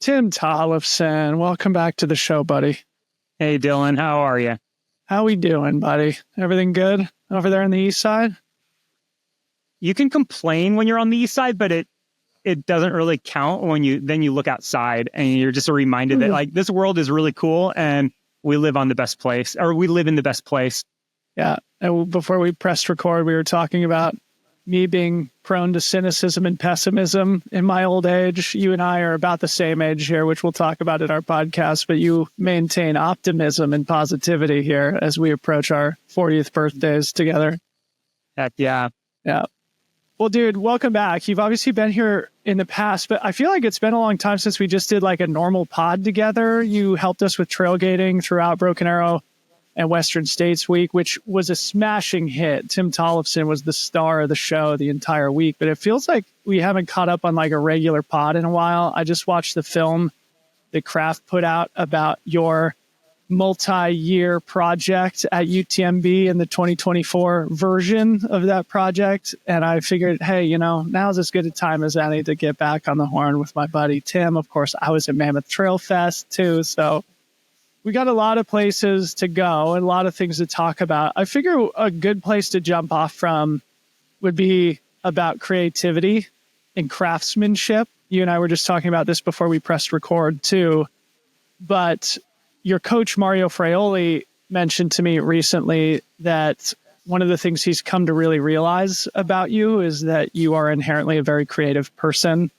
Tim Tollefson, welcome back to the show, buddy. Hey, Dylan, how are you? How we doing, buddy? Everything good over there on the east side? You can complain when you're on the east side, but it doesn't really count when you look outside and you're just reminded that like this world is really cool and we live in the best place. Yeah. And before we pressed record, we were talking about me being prone to cynicism and pessimism in my old age. You and I are about the same age here, which we'll talk about in our podcast, but you maintain optimism and positivity here as we approach our 40th birthdays together. Heck yeah. Yeah. Well, dude, welcome back. You've obviously been here in the past, but I feel like it's been a long time since we just did like a normal pod together. You helped us with trailgating throughout Broken Arrow and Western States Week, which was a smashing hit. Tim Tollefson was the star of the show the entire week, but it feels like we haven't caught up on like a regular pod in a while. I just watched the film that Craft put out about your multi-year project at UTMB and the 2024 version of that project. And I figured, hey, now's as good a time as any to get back on the horn with my buddy Tim. Of course, I was at Mammoth Trail Fest too, so we got a lot of places to go and a lot of things to talk about. I figure a good place to jump off from would be about creativity and craftsmanship. You and I were just talking about this before we pressed record too. But your coach, Mario Fraioli, mentioned to me recently that one of the things he's come to really realize about you is that you are inherently a very creative person.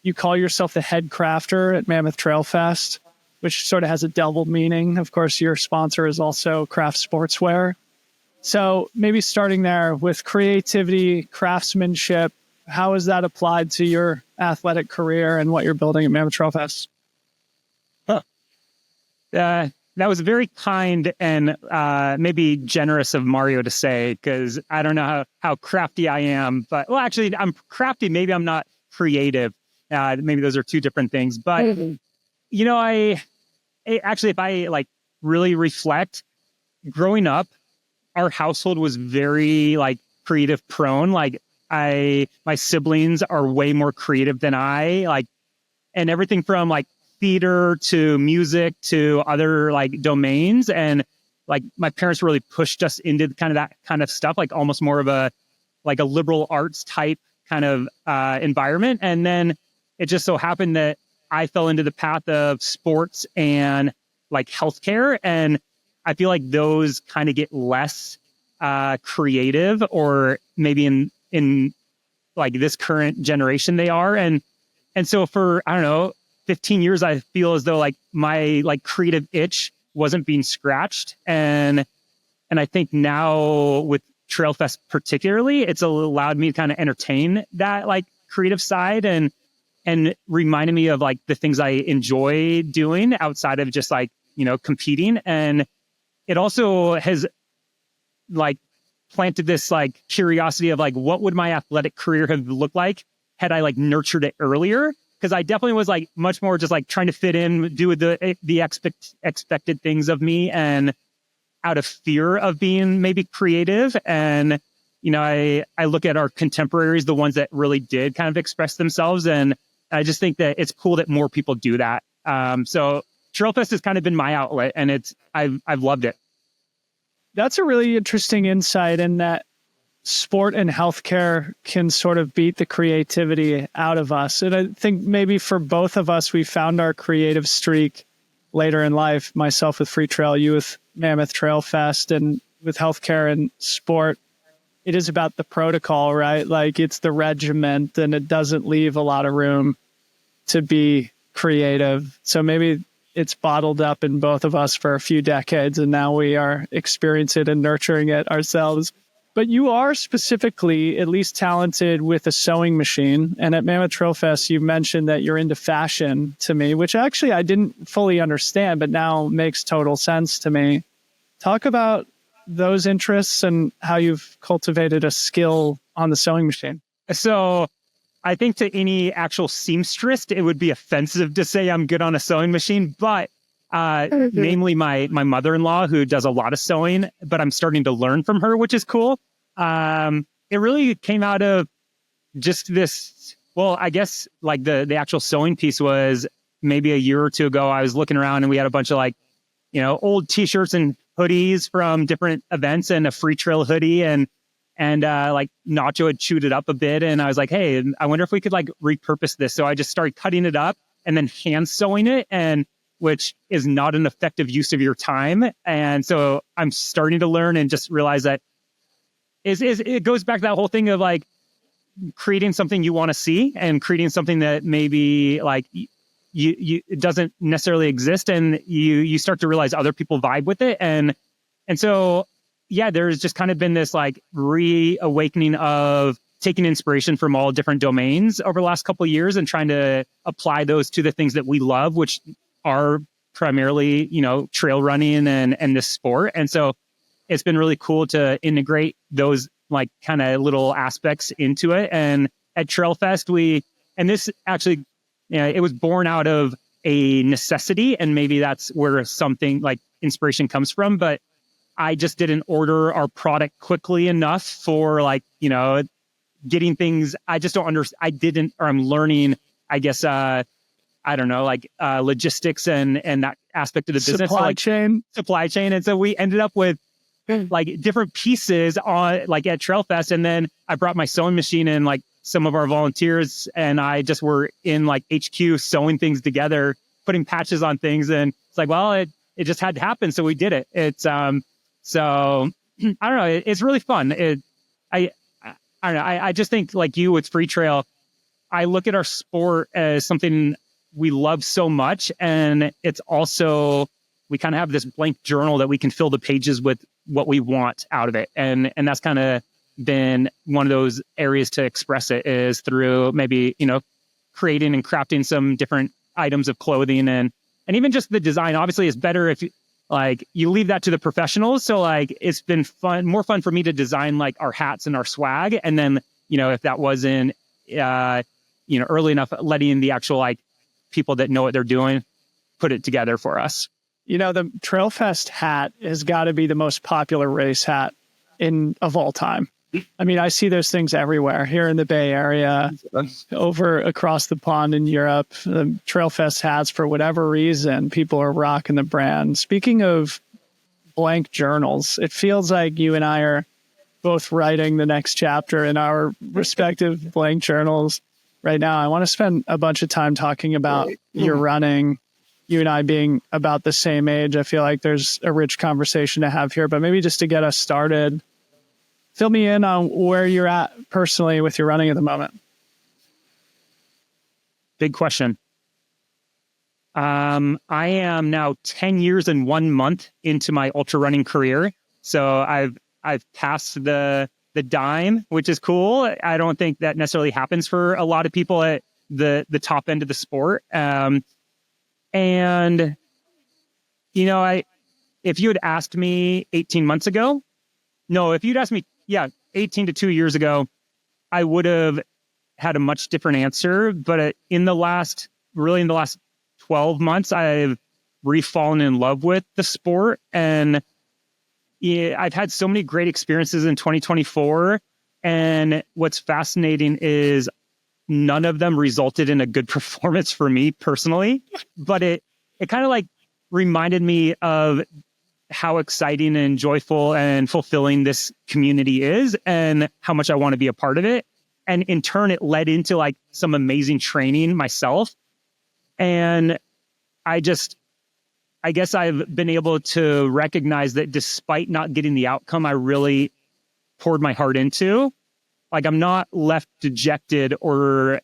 You call yourself the head crafter at Mammoth Trail Fest, which sort of has a double meaning. Of course, your sponsor is also Craft Sportswear. So maybe starting there with creativity, craftsmanship, how is that applied to your athletic career and what you're building at Mammoth Trail Fest? That was very kind and maybe generous of Mario to say, because I don't know how crafty I am. But, well, actually, I'm crafty. Maybe I'm not creative. Maybe those are two different things. But I actually, if I like really reflect, growing up, our household was very like creative prone. Like my siblings are way more creative than and everything from like theater to music to other like domains. And like my parents really pushed us into that kind of stuff, like almost more of a liberal arts type kind of environment. And then it just so happened that I fell into the path of sports and like healthcare. And I feel like those kind of get less creative, or maybe in like this current generation they are. And so for, I don't know, 15 years, I feel as though like my like creative itch wasn't being scratched. And I think now with Trailfest particularly, it's allowed me to kind of entertain that like creative side and reminded me of like the things I enjoy doing outside of just like, competing. And it also has like planted this like curiosity of like, what would my athletic career have looked like had I like nurtured it earlier? Because I definitely was like much more just like trying to fit in, do the expected things of me, and out of fear of being maybe creative. And, I look at our contemporaries, the ones that really did kind of express themselves. And I just think that it's cool that more people do that. So Trailfest has kind of been my outlet, and I've loved it. That's a really interesting insight in that sport and healthcare can sort of beat the creativity out of us. And I think maybe for both of us, we found our creative streak later in life, myself with Free Trail, you with Mammoth Trail Fest, and with healthcare and sport. It is about the protocol, right? Like it's the regiment, and it doesn't leave a lot of room to be creative. So maybe it's bottled up in both of us for a few decades, and now we are experiencing it and nurturing it ourselves. But you are specifically at least talented with a sewing machine. And at Mammoth Trail Fest, you mentioned that you're into fashion to me, which actually I didn't fully understand, but now makes total sense to me. Talk about those interests and how you've cultivated a skill on the sewing machine. So I think to any actual seamstress, it would be offensive to say I'm good on a sewing machine, but namely my mother-in-law, who does a lot of sewing, but I'm starting to learn from her, which is cool. It really came out of just this, well, I guess like the actual sewing piece was maybe a year or two ago, I was looking around and we had a bunch of like, old t-shirts and hoodies from different events and a free trail hoodie. And like Nacho had chewed it up a bit. And I was like, hey, I wonder if we could like repurpose this. So I just started cutting it up and then hand sewing it, and which is not an effective use of your time. And so I'm starting to learn and just realize that it goes back to that whole thing of like creating something you want to see and creating something that maybe like it doesn't necessarily exist, and you start to realize other people vibe with it. And so, yeah, there's just kind of been this like reawakening of taking inspiration from all different domains over the last couple of years and trying to apply those to the things that we love, which are primarily, trail running and this sport. And so it's been really cool to integrate those like kind of little aspects into it. And at Trail Fest, this actually, it was born out of a necessity, and maybe that's where something like inspiration comes from. But I just didn't order our product quickly enough for like, getting things. I just don't understand. I'm learning, I guess, I don't know, like logistics and that aspect of the business. Supply chain. And so we ended up with like different pieces on like at Trail Fest. And then I brought my sewing machine and like some of our volunteers and I just were in like HQ sewing things together, putting patches on things. And it's like, well, it just had to happen. So we did it. It's, so I don't know. It's really fun. I don't know. I just think like you with Free Trail, I look at our sport as something we love so much. And it's also, we kind of have this blank journal that we can fill the pages with what we want out of it. And that's kind of been one of those areas to express it is through maybe, creating and crafting some different items of clothing and even just the design obviously is better if you leave that to the professionals. So like, it's been more fun for me to design like our hats and our swag. And then, if that wasn't, early enough, letting the actual like people that know what they're doing put it together for us. The Trail Fest hat has got to be the most popular race hat of all time. I mean, I see those things everywhere here in the Bay Area, over across the pond in Europe. The Trail Fest hats, for whatever reason, people are rocking the brand. Speaking of blank journals, it feels like you and I are both writing the next chapter in our respective blank journals right now. I want to spend a bunch of time talking about your running. You and I being about the same age, I feel like there's a rich conversation to have here, but maybe just to get us started, fill me in on where you're at personally with your running at the moment. Big question. I am now 10 years and 1 month into my ultra running career. So I've passed the dime, which is cool. I don't think that necessarily happens for a lot of people at the top end of the sport. And, if you had asked me 18 months ago, if you'd asked me, 18 to 2 years ago, I would have had a much different answer. But in the last 12 months, I've re-fallen in love with the sport. And I've had so many great experiences in 2024. And what's fascinating is none of them resulted in a good performance for me personally, but it kind of like reminded me of how exciting and joyful and fulfilling this community is and how much I want to be a part of it. And in turn, it led into like some amazing training myself. And I guess I've been able to recognize that despite not getting the outcome I really poured my heart into, like I'm not left dejected or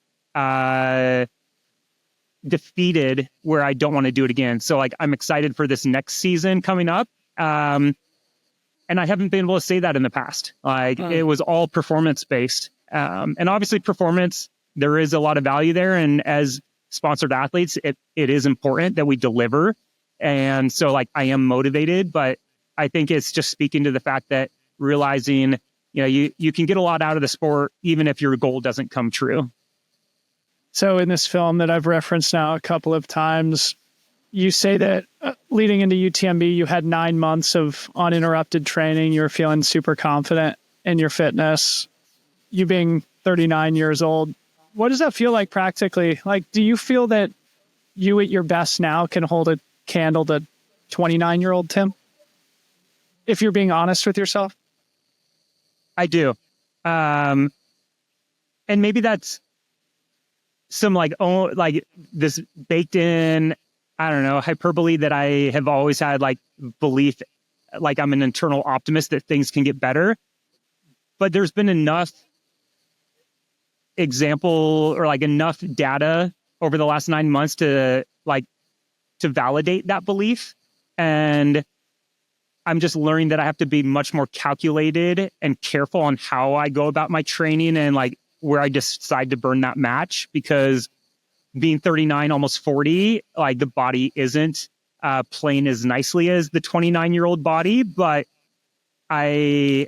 defeated where I don't want to do it again. So like I'm excited for this next season coming up. And I haven't been able to say that in the past. Like it was all performance based. And obviously performance, there is a lot of value there. And as sponsored athletes, it is important that we deliver. And so like I am motivated, but I think it's just speaking to the fact that realizing you can get a lot out of the sport, even if your goal doesn't come true. So in this film that I've referenced now a couple of times, you say that leading into UTMB, you had 9 months of uninterrupted training. You were feeling super confident in your fitness. You being 39 years old, what does that feel like practically? Like, do you feel that you at your best now can hold a candle to 29-year-old Tim? If you're being honest with yourself? I do. And maybe that's some like this baked in, I don't know, hyperbole that I have always had, like belief, like I'm an internal optimist that things can get better. But there's been enough example or like enough data over the last 9 months to validate that belief. And I'm just learning that I have to be much more calculated and careful on how I go about my training and like where I decide to burn that match, because being 39, almost 40, like the body isn't playing as nicely as the 29-year-old body. But I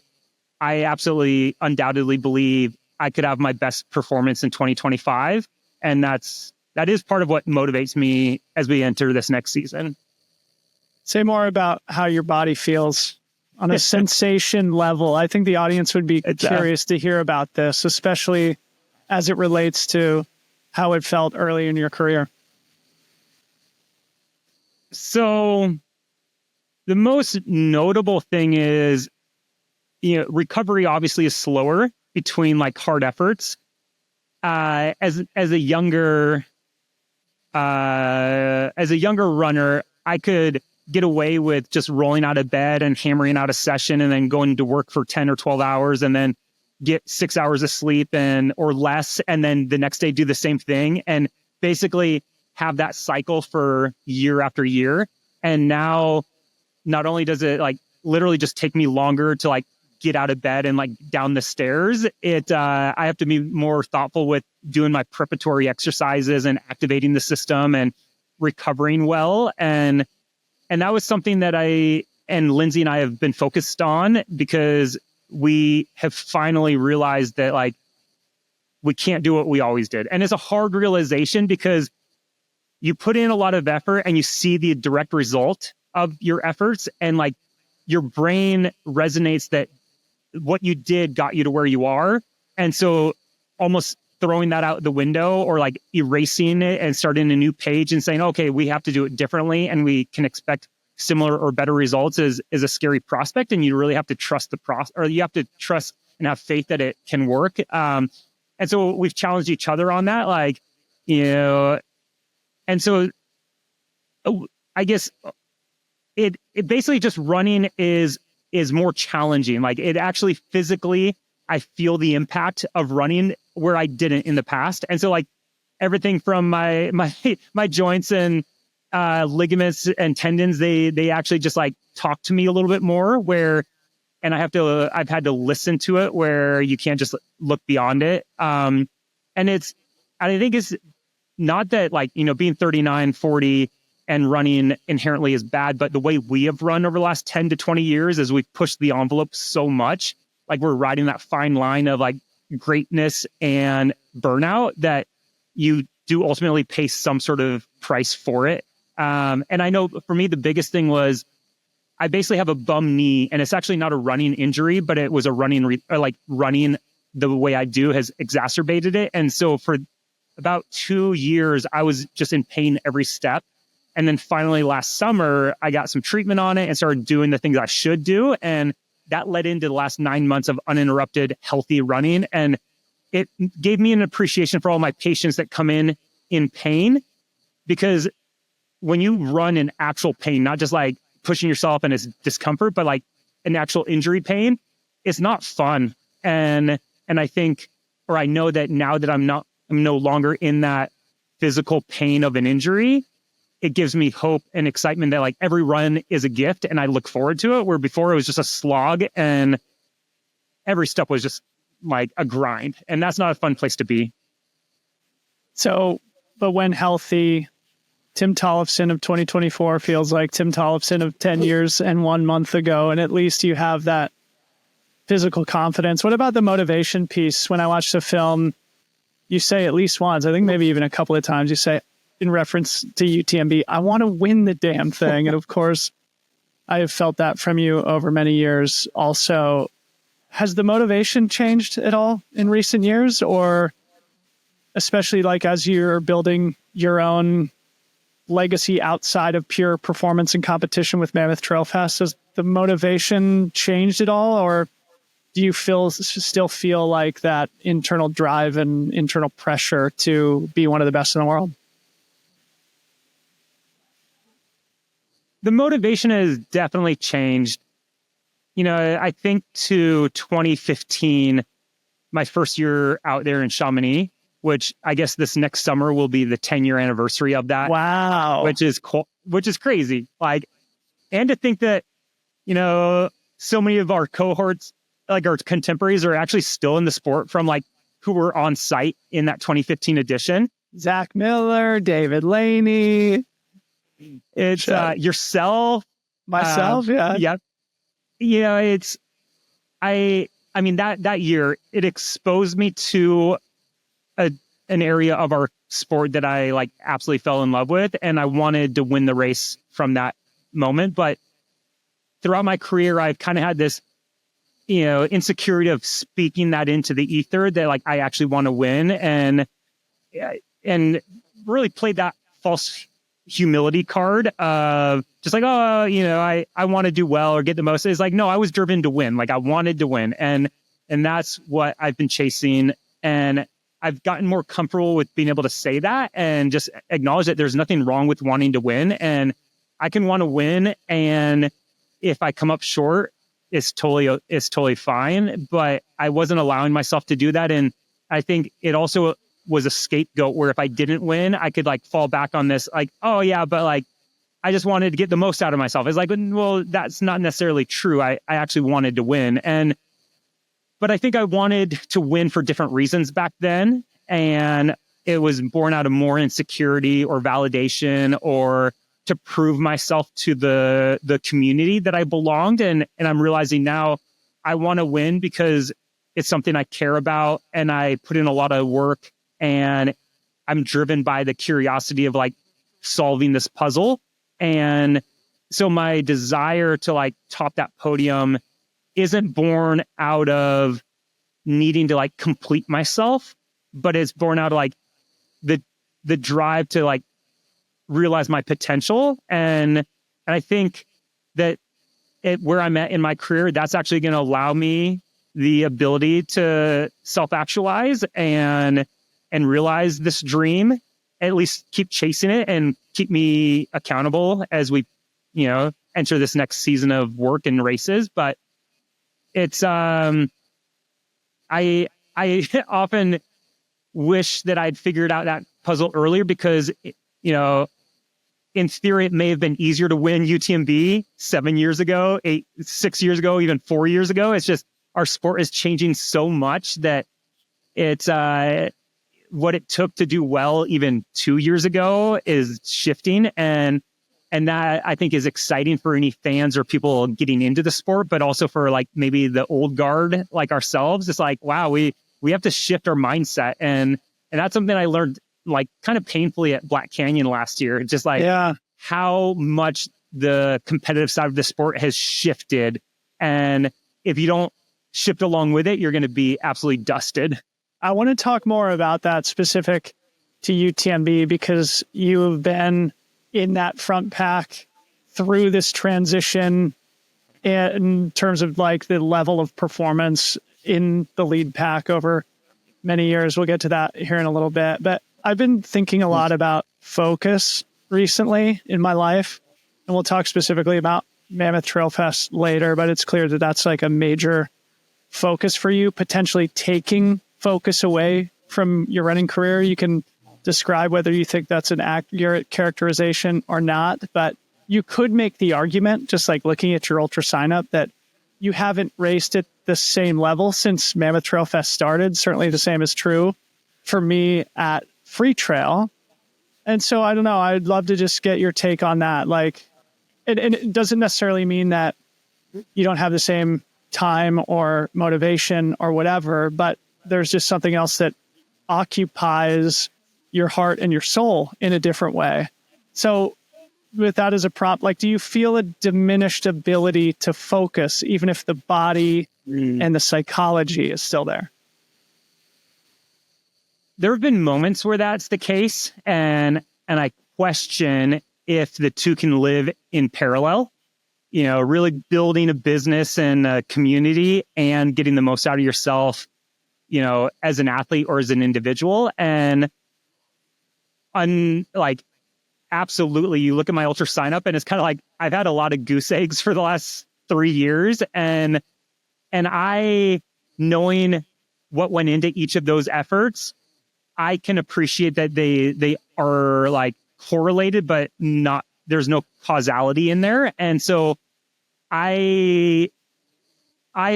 absolutely undoubtedly believe I could have my best performance in 2025. And that is part of what motivates me as we enter this next season. Say more about how your body feels on a sensation level. I think the audience would be curious to hear about this, especially as it relates to how it felt early in your career. So the most notable thing is, recovery obviously is slower between like hard efforts. As a younger runner, I could get away with just rolling out of bed and hammering out a session and then going to work for 10 or 12 hours and then get 6 hours of sleep or less. And then the next day do the same thing and basically have that cycle for year after year. And now not only does it like literally just take me longer to like get out of bed and like down the stairs, I have to be more thoughtful with doing my preparatory exercises and activating the system and recovering well. And that was something that Lindsay and I have been focused on, because we have finally realized that like we can't do what we always did. And it's a hard realization because you put in a lot of effort and you see the direct result of your efforts, and like your brain resonates that what you did got you to where you are. And so almost throwing that out the window or like erasing it and starting a new page and saying, okay, we have to do it differently and we can expect similar or better results is a scary prospect. And you really have to trust the process, or you have to trust and have faith that it can work. And so we've challenged each other on that, and so I guess it basically just running is more challenging. Like it actually physically, I feel the impact of running where I didn't in the past. And so like everything from my joints and ligaments and tendons, they actually just like talk to me a little bit more and I've had to listen to it where you can't just look beyond it. And I think it's not that like, being 39, 40 and running inherently is bad, but the way we have run over the last 10 to 20 years is we've pushed the envelope so much. Like we're riding that fine line of like greatness and burnout that you do ultimately pay some sort of price for it. And I know for me, the biggest thing was I basically have a bum knee, and it's actually not a running injury, but it was a running the way I do has exacerbated it. And so for about 2 years, I was just in pain every step. And then finally last summer, I got some treatment on it and started doing the things I should do. And that led into the last 9 months of uninterrupted, healthy running. And it gave me an appreciation for all my patients that come in pain, because when you run in actual pain, not just like pushing yourself and it's discomfort, but like an actual injury pain, it's not fun. And I think, or I know that now that I'm no longer in that physical pain of an injury, it gives me hope and excitement that like every run is a gift and I look forward to it, where before it was just a slog and every step was just like a grind. And that's not a fun place to be. So, but when healthy, Tim Tollefson of 2024 feels like Tim Tollefson of 10 years and 1 month ago. And at least you have that physical confidence. What about the motivation piece? When I watched the film, you say at least once, I think maybe even a couple of times, you say in reference to UTMB, I want to win the damn thing. And of course, I have felt that from you over many years. Also, has the motivation changed at all in recent years, or especially like as you're building your own legacy outside of pure performance and competition with Mammoth Trail Fest? Has the motivation changed at all, or do you still feel like that internal drive and internal pressure to be one of the best in the world? The motivation has definitely changed. I think to 2015, my first year out there in Chamonix, which I guess this next summer will be the 10-year anniversary of that. Wow. Which is crazy. And to think that, so many of our cohorts, like our contemporaries, are actually still in the sport from who were on site in that 2015 edition. Zach Miller, David Laney. It's yourself. Myself, yeah. Yep. I mean, that year, it exposed me to an area of our sport that I absolutely fell in love with. And I wanted to win the race from that moment. But throughout my career, I've kind of had this, insecurity of speaking that into the ether that I actually want to win, and really played that false humility card of just I want to do well or get the most. It's no, I was driven to win. I wanted to win. And that's what I've been chasing. And I've gotten more comfortable with being able to say that and just acknowledge that there's nothing wrong with wanting to win. And I can want to win. And if I come up short, it's totally fine. But I wasn't allowing myself to do that. And I think it also was a scapegoat where if I didn't win, I could fall back on this, oh yeah, but I just wanted to get the most out of myself. It's well, that's not necessarily true. I actually wanted to win. But I think I wanted to win for different reasons back then. And it was born out of more insecurity or validation or to prove myself to the community that I belonged. And I'm realizing now I want to win because it's something I care about and I put in a lot of work, and I'm driven by the curiosity of solving this puzzle. And so my desire to top that podium isn't born out of needing to complete myself, but it's born out of the drive to realize my potential. And I think that where I'm at in my career, that's actually going to allow me the ability to self-actualize and realize this dream, at least keep chasing it and keep me accountable as we, enter this next season of work and races. But it's, I often wish that I'd figured out that puzzle earlier because, in theory, it may have been easier to win UTMB 7 years ago, 6 years ago, even 4 years ago. It's just our sport is changing so much that it's what it took to do well even 2 years ago is shifting. And that I think is exciting for any fans or people getting into the sport, but also for maybe the old guard like ourselves. It's wow, we have to shift our mindset. And that's something I learned kind of painfully at Black Canyon last year. Just how much the competitive side of the sport has shifted. And if you don't shift along with it, you're going to be absolutely dusted. I want to talk more about that specific to UTMB because you've been in that front pack through this transition in terms of the level of performance in the lead pack over many years. We'll get to that here in a little bit. But I've been thinking a lot about focus recently in my life, and we'll talk specifically about Mammoth Trail Fest later, but it's clear that that's a major focus for you, potentially taking focus away from your running career. You can describe whether you think that's an accurate characterization or not, but you could make the argument, just looking at your ultra sign up, that you haven't raced at the same level since Mammoth Trail Fest started. Certainly the same is true for me at Free Trail. And so I don't know, I'd love to just get your take on that. And it doesn't necessarily mean that you don't have the same time or motivation or whatever, but there's just something else that occupies your heart and your soul in a different way. So with that as a prompt, do you feel a diminished ability to focus, even if the body and the psychology is still there? There have been moments where that's the case, and I question if the two can live in parallel, really building a business and a community and getting the most out of yourself, as an athlete or as an individual. And absolutely, you look at my ultra sign up and it's kind of like, I've had a lot of goose eggs for the last 3 years. And I, knowing what went into each of those efforts, I can appreciate that they are like correlated, but not, there's no causality in there. And so I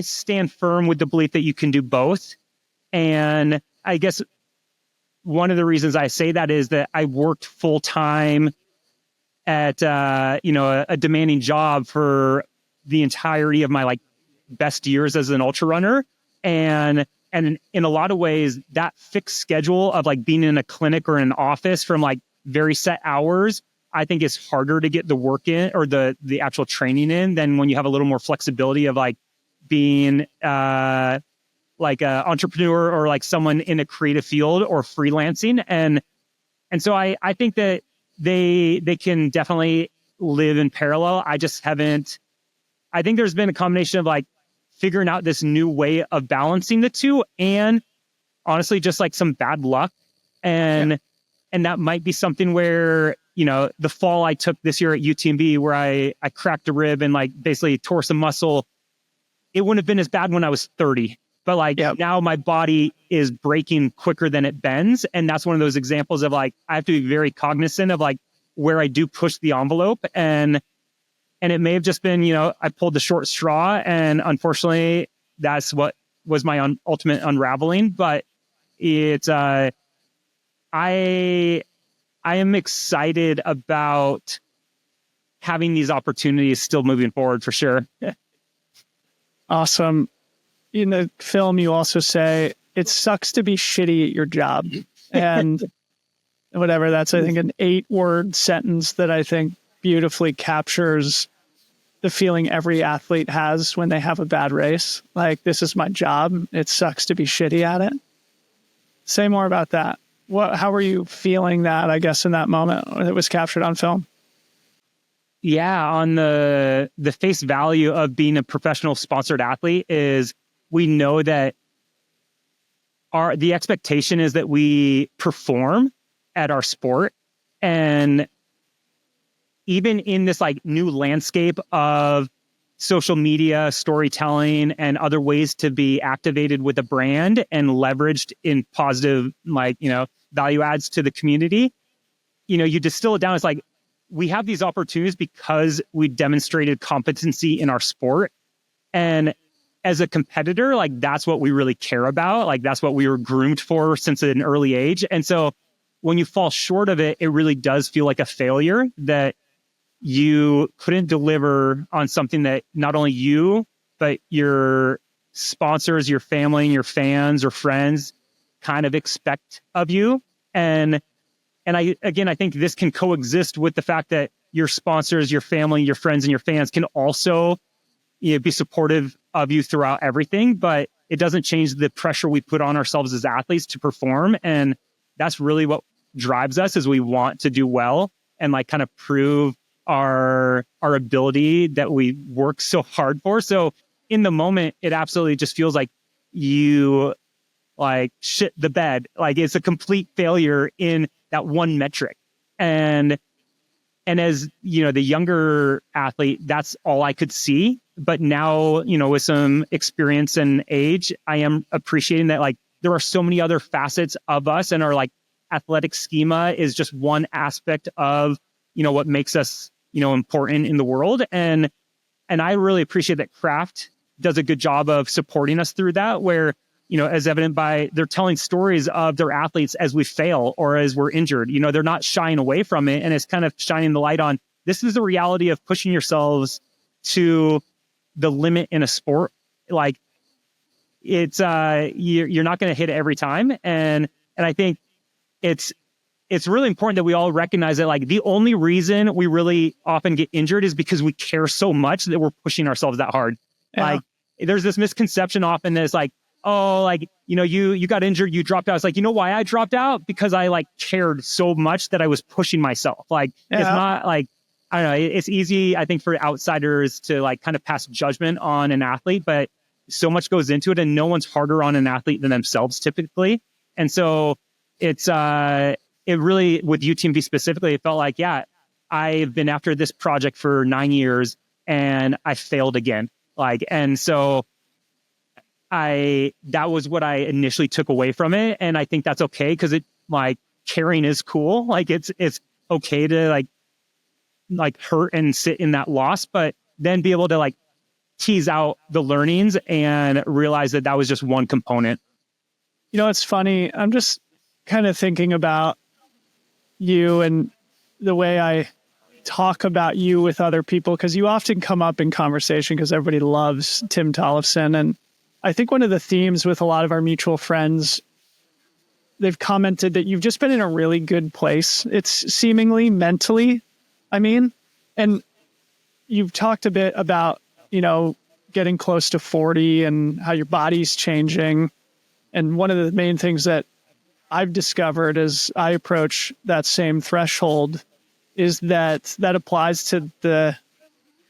stand firm with the belief that you can do both. And I guess one of the reasons I say that is that I worked full time at, a demanding job for the entirety of my best years as an ultra runner. And in a lot of ways, that fixed schedule of being in a clinic or in an office from very set hours, I think is harder to get the work in or the actual training in than when you have a little more flexibility of being an entrepreneur or someone in a creative field or freelancing. And so I think that they can definitely live in parallel. I just haven't, I think there's been a combination of figuring out this new way of balancing the two, and honestly, just some bad luck. And that might be something where, the fall I took this year at UTMB where I cracked a rib and basically tore some muscle. It wouldn't have been as bad when I was 30, but now my body is breaking quicker than it bends. And that's one of those examples of I have to be very cognizant of where I do push the envelope. And it may have just been, I pulled the short straw, and unfortunately that's what was my ultimate unraveling. But it's, I am excited about having these opportunities still moving forward for sure. Awesome. In the film, you also say it sucks to be shitty at your job. And whatever, that's, I think, an 8-word sentence that I think beautifully captures the feeling every athlete has when they have a bad race. This is my job. It sucks to be shitty at it. Say more about that. How were you feeling that, I guess, in that moment when it was captured on film? Yeah, on the face value of being a professional sponsored athlete is we know that the expectation is that we perform at our sport. And even in this new landscape of social media, storytelling, and other ways to be activated with a brand and leveraged in positive, value adds to the community, you distill it down. It's we have these opportunities because we demonstrated competency in our sport. And as a competitor, that's what we really care about. That's what we were groomed for since an early age. And so when you fall short of it, it really does feel like a failure that you couldn't deliver on something that not only you, but your sponsors, your family, and your fans or friends kind of expect of you. And I think this can coexist with the fact that your sponsors, your family, your friends, and your fans can also be supportive of you throughout everything, but it doesn't change the pressure we put on ourselves as athletes to perform. And that's really what drives us, is we want to do well and kind of prove our ability that we work so hard for. So in the moment, it absolutely just feels like you shit the bed. It's a complete failure in that one metric. And as, the younger athlete, that's all I could see. But now, with some experience and age, I am appreciating that there are so many other facets of us, and our athletic schema is just one aspect of, what makes us, important in the world. And I really appreciate that Craft does a good job of supporting us through that, where, as evident by they're telling stories of their athletes as we fail or as we're injured. They're not shying away from it. And it's kind of shining the light on, this is the reality of pushing yourselves to the limit in a sport. It's, you're not going to hit it every time. And I think it's really important that we all recognize that the only reason we really often get injured is because we care so much that we're pushing ourselves that hard. Yeah. There's this misconception often that it's oh, like, you got injured, you dropped out. It's like, you know why I dropped out? Because I like cared so much that I was pushing myself. Like, it's not like, I don't know, it's easy, I think, for outsiders to like kind of pass judgment on an athlete, but so much goes into it and no one's harder on an athlete than themselves typically. And so it really, with UTMB specifically, it felt like, yeah, I've been after this project for 9 years and I failed again. Like, and so that was what I initially took away from it. And I think that's okay. Cause it like caring is cool. Like it's okay to like hurt and sit in that loss, but then be able to like tease out the learnings and realize that was just one component. It's funny. I'm just kind of thinking about you and the way I talk about you with other people, because you often come up in conversation because everybody loves Tim Tollefson. And I think one of the themes with a lot of our mutual friends, they've commented that you've just been in a really good place. It's seemingly mentally, and you've talked a bit about, getting close to 40 and how your body's changing. And one of the main things that I've discovered as I approach that same threshold is that applies to the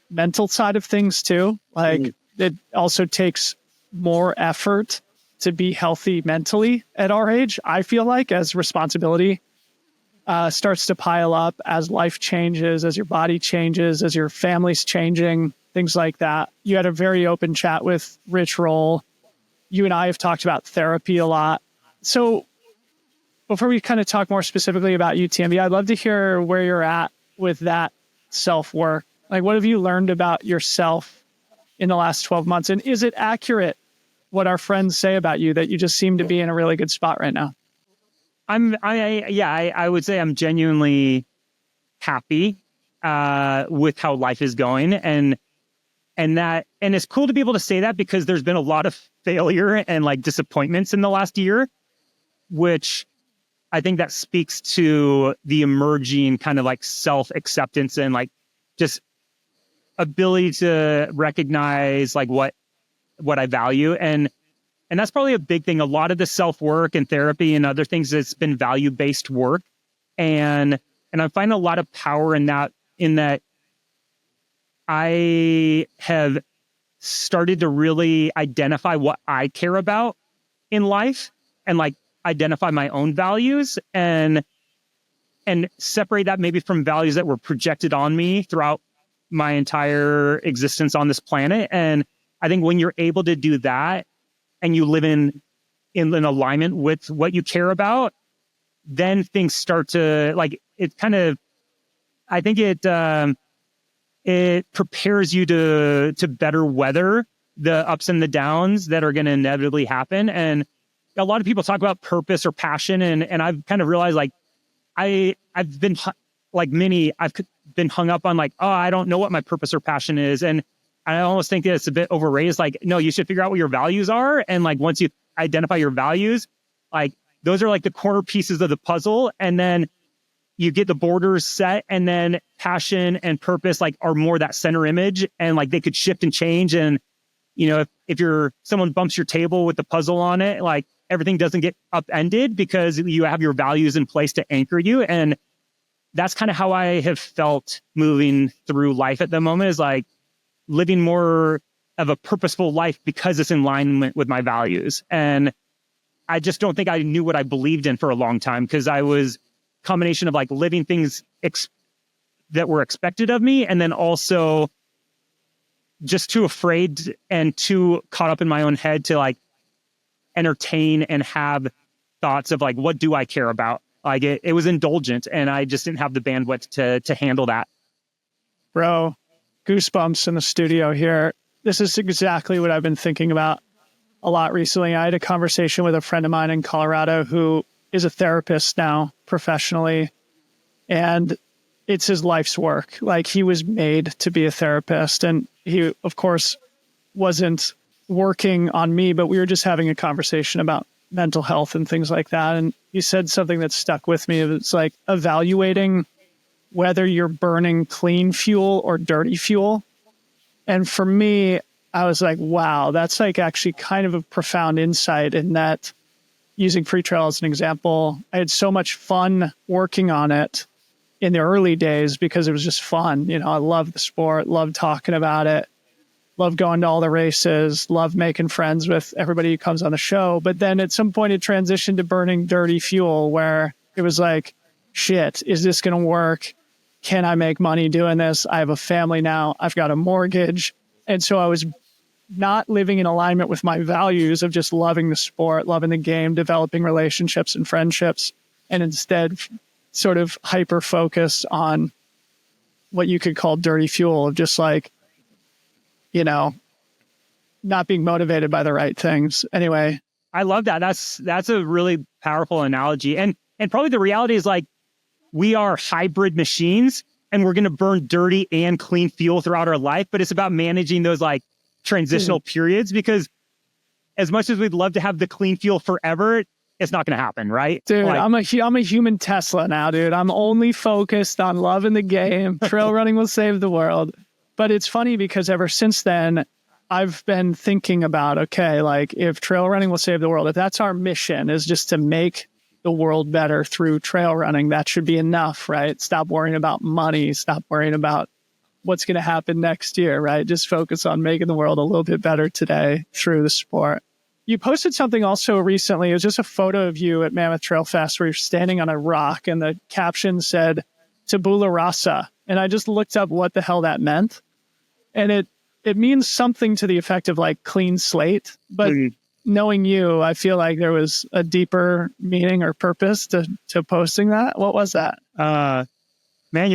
mental side of things too. Like it also takes more effort to be healthy mentally at our age. I feel like as responsibility starts to pile up, as life changes, as your body changes, as your family's changing, things like that. You had a very open chat with Rich Roll. You and I have talked about therapy a lot. So before we kind of talk more specifically about UTMB, I'd love to hear where you're at with that self-work. Like, what have you learned about yourself in the last 12 months? And is it accurate what our friends say about you, that you just seem to be in a really good spot right now? I would say I'm genuinely happy with how life is going. And it's cool to be able to say that because there's been a lot of failure and like disappointments in the last year, which I think that speaks to the emerging kind of like self-acceptance and like just ability to recognize like what I value. And that's probably a big thing. A lot of the self-work and therapy and other things, it's been value-based work. And I find a lot of power in that I have started to really identify what I care about in life and like identify my own values and separate that maybe from values that were projected on me throughout my entire existence on this planet. And I think when you're able to do that and you live in alignment with what you care about, then things start to like, it kind of, I think it prepares you to better weather the ups and the downs that are going to inevitably happen. And a lot of people talk about purpose or passion. And I've kind of realized like, I've been like I've been hung up on like, oh, I don't know what my purpose or passion is. And I almost think that it's a bit overrated. It's like, no, you should figure out what your values are. And like, once you identify your values, like those are like the corner pieces of the puzzle. And then you get the borders set, and then passion and purpose like are more that center image, and like they could shift and change. And, if someone bumps your table with the puzzle on it, like everything doesn't get upended because you have your values in place to anchor you. And that's kind of how I have felt moving through life at the moment, is like living more of a purposeful life because it's in alignment with my values. And I just don't think I knew what I believed in for a long time, because I was combination of like living things that were expected of me, and then also just too afraid and too caught up in my own head to like entertain and have thoughts of like, what do I care about? Like it was indulgent, and I just didn't have the bandwidth to handle that. Bro, goosebumps in the studio here. This is exactly what I've been thinking about a lot recently. I had a conversation with a friend of mine in Colorado who is a therapist now professionally, and it's his life's work. Like, he was made to be a therapist, and he, of course, wasn't working on me, but we were just having a conversation about mental health and things like that. And he said something that stuck with me. It's like evaluating whether you're burning clean fuel or dirty fuel. And for me, I was like, wow, that's like actually kind of a profound insight in that, using free trail as an example, I had so much fun working on it in the early days because it was just fun. You know, I loved the sport, loved talking about it, loved going to all the races, loved making friends with everybody who comes on the show. But then at some point it transitioned to burning dirty fuel where it was like, shit, is this going to work? Can I make money doing this? I have a family now. I've got a mortgage. And so I was not living in alignment with my values of just loving the sport, loving the game, developing relationships and friendships, and instead sort of hyper focused on what you could call dirty fuel of just like, you know, not being motivated by the right things. Anyway. I love that. That's a really powerful analogy. And probably the reality is like, we are hybrid machines and we're going to burn dirty and clean fuel throughout our life, but it's about managing those like transitional periods, because as much as we'd love to have the clean fuel forever, it's not going to happen, right? Dude, like, I'm a human Tesla now, dude. I'm only focused on loving the game. Trail running will save the world. But it's funny because ever since then, I've been thinking about, okay, like if trail running will save the world, if that's our mission is just to make the world better through trail running, that should be enough, right? Stop worrying about money. Stop worrying about what's going to happen next year, right? Just focus on making the world a little bit better today through the sport. You posted something also recently. It was just a photo of you at Mammoth Trail Fest where you're standing on a rock and the caption said, Tabula rasa. And I just looked up what the hell that meant. And it means something to the effect of like clean slate. But knowing you, I feel like there was a deeper meaning or purpose to posting that. What was that? Man,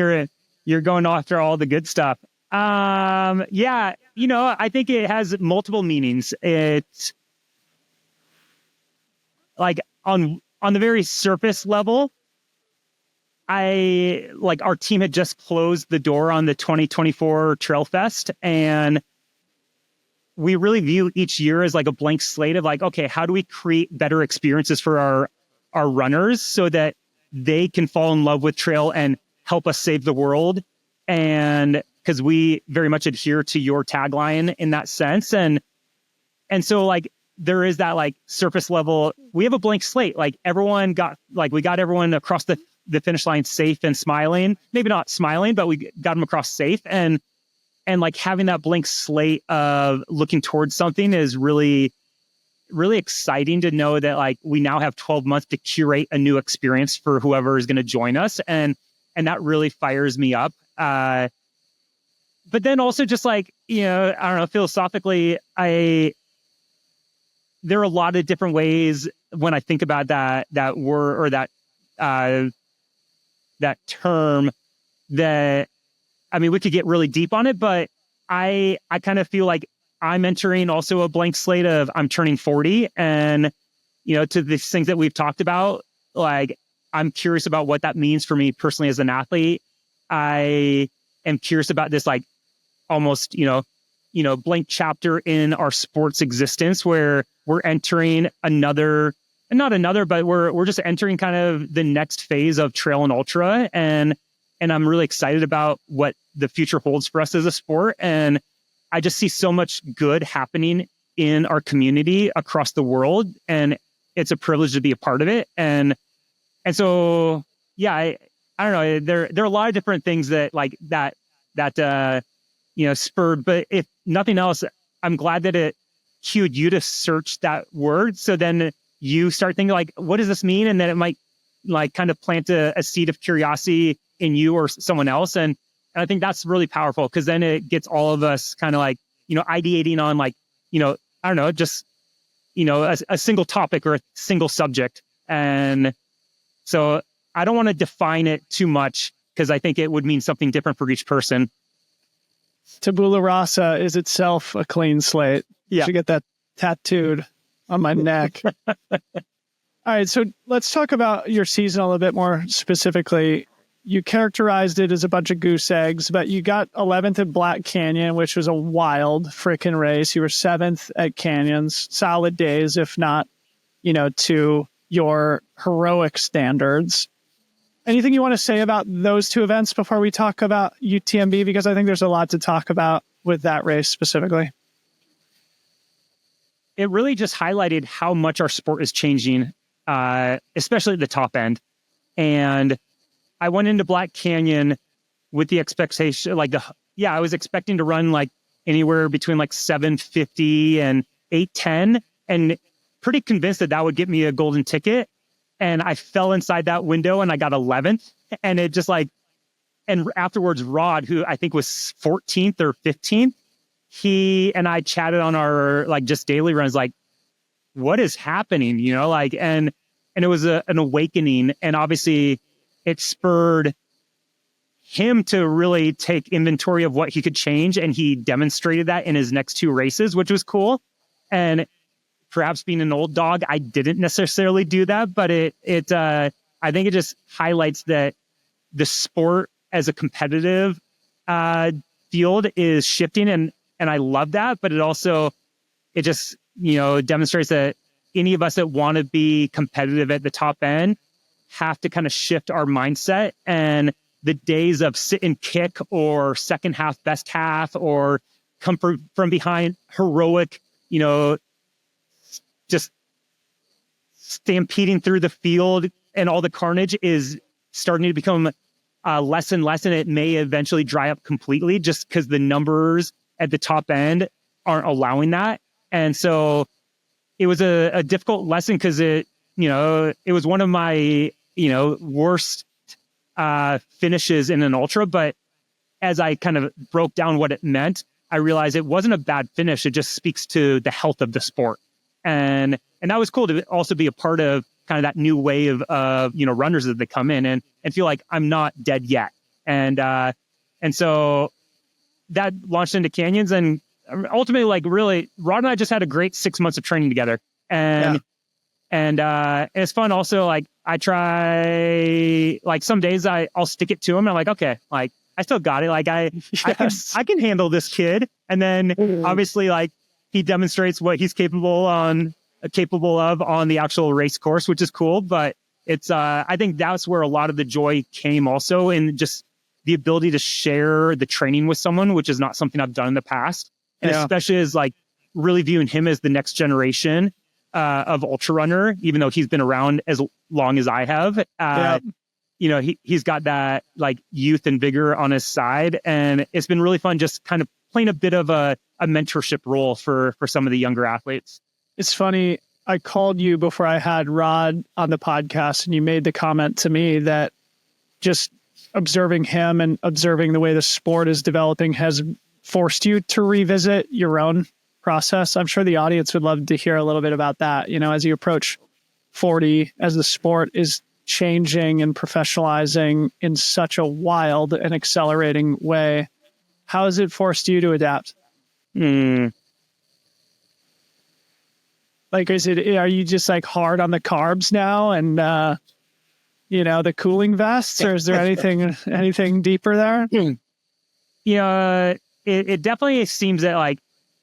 you're going after all the good stuff. Yeah, you know, I think it has multiple meanings. It's like on the very surface level, our team had just closed the door on the 2024 Trail Fest, and we really view each year as like a blank slate of like, okay, how do we create better experiences for our runners so that they can fall in love with trail and help us save the world? And because we very much adhere to your tagline in that sense. And so like, there is that like surface level, we have a blank slate. Like we got everyone across the finish line safe and smiling, maybe not smiling, but we got them across safe. And like having that blank slate of looking towards something is really, really exciting to know that like we now have 12 months to curate a new experience for whoever is going to join us. And that really fires me up. But then also just like, you know, I don't know, philosophically, there are a lot of different ways when I think about that word or that term that, I mean, we could get really deep on it, but I kind of feel like I'm entering also a blank slate of I'm turning 40, and, you know, to these things that we've talked about, like, I'm curious about what that means for me personally as an athlete. I am curious about this, like, almost, you know, blank chapter in our sports existence where we're entering but we're just entering kind of the next phase of trail and ultra. And I'm really excited about what the future holds for us as a sport. And I just see so much good happening in our community across the world. And it's a privilege to be a part of it. And so, yeah, I don't know. There are a lot of different things that like that you know, spurred, but if nothing else, I'm glad that it cued you to search that word. So then you start thinking like, what does this mean? And then it might like kind of plant a seed of curiosity in you or someone else. And I think that's really powerful because then it gets all of us kind of like, you know, ideating on like, you know, I don't know, just, you know, a single topic or a single subject. And so I don't want to define it too much because I think it would mean something different for each person. Tabula rasa is itself a clean slate. Yeah. I should get that tattooed on my neck. All right, so let's talk about your season a little bit more specifically. You characterized it as a bunch of goose eggs, but you got 11th at Black Canyon, which was a wild freaking race. You were 7th at Canyons, solid days, if not, you know, to your heroic standards. Anything you want to say about those two events before we talk about UTMB? Because I think there's a lot to talk about with that race specifically. it really just highlighted how much our sport is changing, especially at the top end. And I went into Black Canyon with the expectation, I was expecting to run like anywhere between like 750 and 810, and pretty convinced that that would get me a golden ticket. And I fell inside that window and I got 11th. And it just and afterwards, Rod, who I think was 14th or 15th, he and I chatted on our just daily runs, what is happening, and it was an awakening. And obviously it spurred him to really take inventory of what he could change. And he demonstrated that in his next 2 races, which was cool. And perhaps being an old dog, I didn't necessarily do that, but I think it just highlights that the sport as a competitive field is shifting, and I love that. But it just demonstrates that any of us that want to be competitive at the top end have to kind of shift our mindset. And the days of sit and kick or second half, best half, or come from behind heroic, just stampeding through the field and all the carnage is starting to become less and less, and it may eventually dry up completely just because the numbers at the top end aren't allowing that. And so it was a difficult lesson because it was one of my, worst finishes in an ultra. But as I kind of broke down what it meant, I realized it wasn't a bad finish. It just speaks to the health of the sport. And that was cool to also be a part of kind of that new wave of, runners that they come in and feel like I'm not dead yet. And so that launched into Canyons, and ultimately, really, Rod and I just had a great 6 months of training together. And it's fun also. I try, some days I'll stick it to him. And I'm like, okay, I still got it. I can handle this kid. And then obviously he demonstrates what he's capable of on the actual race course, which is cool. But it's, I think that's where a lot of the joy came also, in just the ability to share the training with someone, which is not something I've done in the past. And especially as really viewing him as the next generation of ultra runner, even though he's been around as long as I have. He's got that youth and vigor on his side. And it's been really fun just kind of playing a bit of a mentorship role for some of the younger athletes. It's funny. I called you before I had Rod on the podcast, and you made the comment to me that just observing him and observing the way the sport is developing has forced you to revisit your own process. I'm sure the audience would love to hear a little bit about that. As you approach 40, as the sport is changing and professionalizing in such a wild and accelerating way, how has it forced you to adapt? Are you just hard on the carbs now and, the cooling vests, or is there anything deeper there? It definitely seems that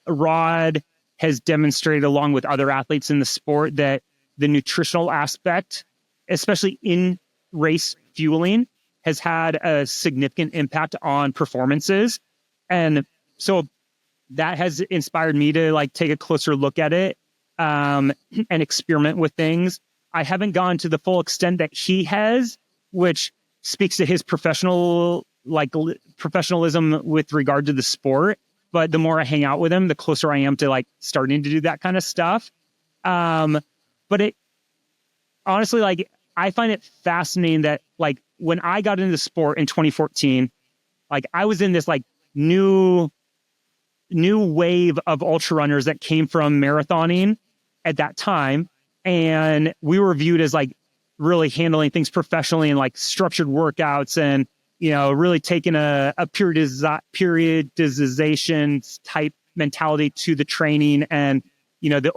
Rod has demonstrated, along with other athletes in the sport, that the nutritional aspect, especially in race fueling, has had a significant impact on performances. And so that has inspired me to take a closer look at it and experiment with things. I haven't gone to the full extent that he has, which speaks to his professionalism with regard to the sport. But the more I hang out with him, the closer I am to starting to do that kind of stuff. But it honestly, I find it fascinating that when I got into the sport in 2014, I was in this new wave of ultra runners that came from marathoning at that time. And we were viewed as really handling things professionally and structured workouts and, really taking a periodization type mentality to the training. And, the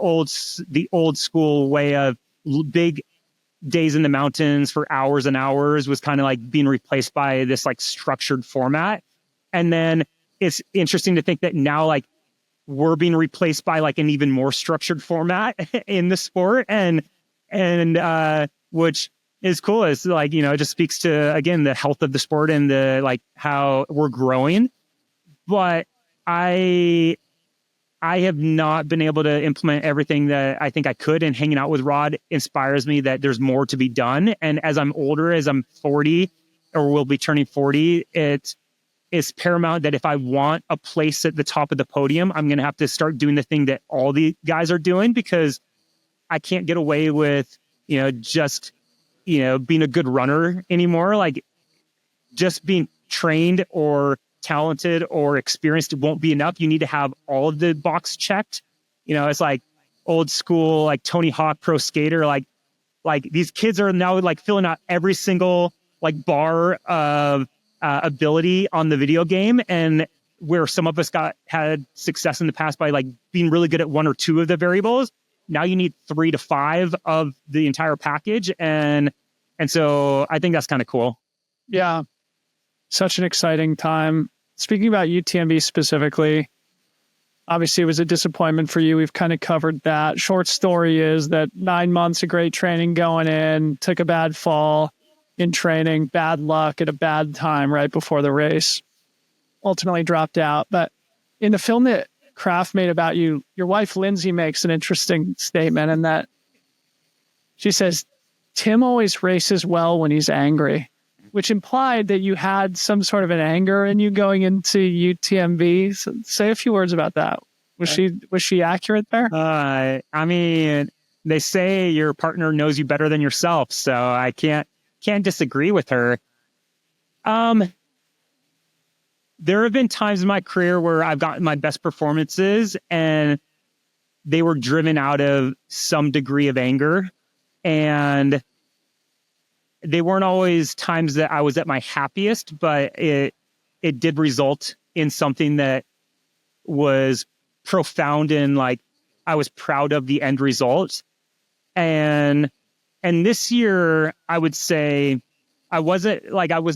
old school way of big days in the mountains for hours and hours was kind of being replaced by this structured format. And then it's interesting to think that now we're being replaced by an even more structured format in the sport, and which is cool. It's it just speaks to, again, the health of the sport and the how we're growing. But I I have not been able to implement everything that I think I could, and hanging out with Rod inspires me that there's more to be done. And as I'm older, as I'm 40 or will be turning 40, it is paramount that if I want a place at the top of the podium, I'm going to have to start doing the thing that all the guys are doing, because I can't get away with, just, being a good runner anymore. Like, just being trained or talented or experienced won't be enough. You need to have all of the box checked. It's like old school, like Tony Hawk Pro Skater. Like these kids are now like filling out every single like bar of ability on the video game, and where some of us had success in the past by like being really good at one or two of the variables. Now you need 3 to 5 of the entire package, and so I think that's kind of cool. Yeah, such an exciting time. Speaking about UTMB specifically, obviously it was a disappointment for you. We've kind of covered that. Short story is that 9 months of great training going in, took a bad fall in training, bad luck at a bad time right before the race, ultimately dropped out. But in the film that Craft made about you, your wife Lindsay makes an interesting statement, in that she says, Tim always races well when he's angry, which implied that you had some sort of an anger in you going into UTMB. So say a few words about that. Was she accurate there? I mean, they say your partner knows you better than yourself, so I can't disagree with her. There have been times in my career where I've gotten my best performances and they were driven out of some degree of anger, and they weren't always times that I was at my happiest, but it did result in something that was profound, and like I was proud of the end result. And this year, I would say I was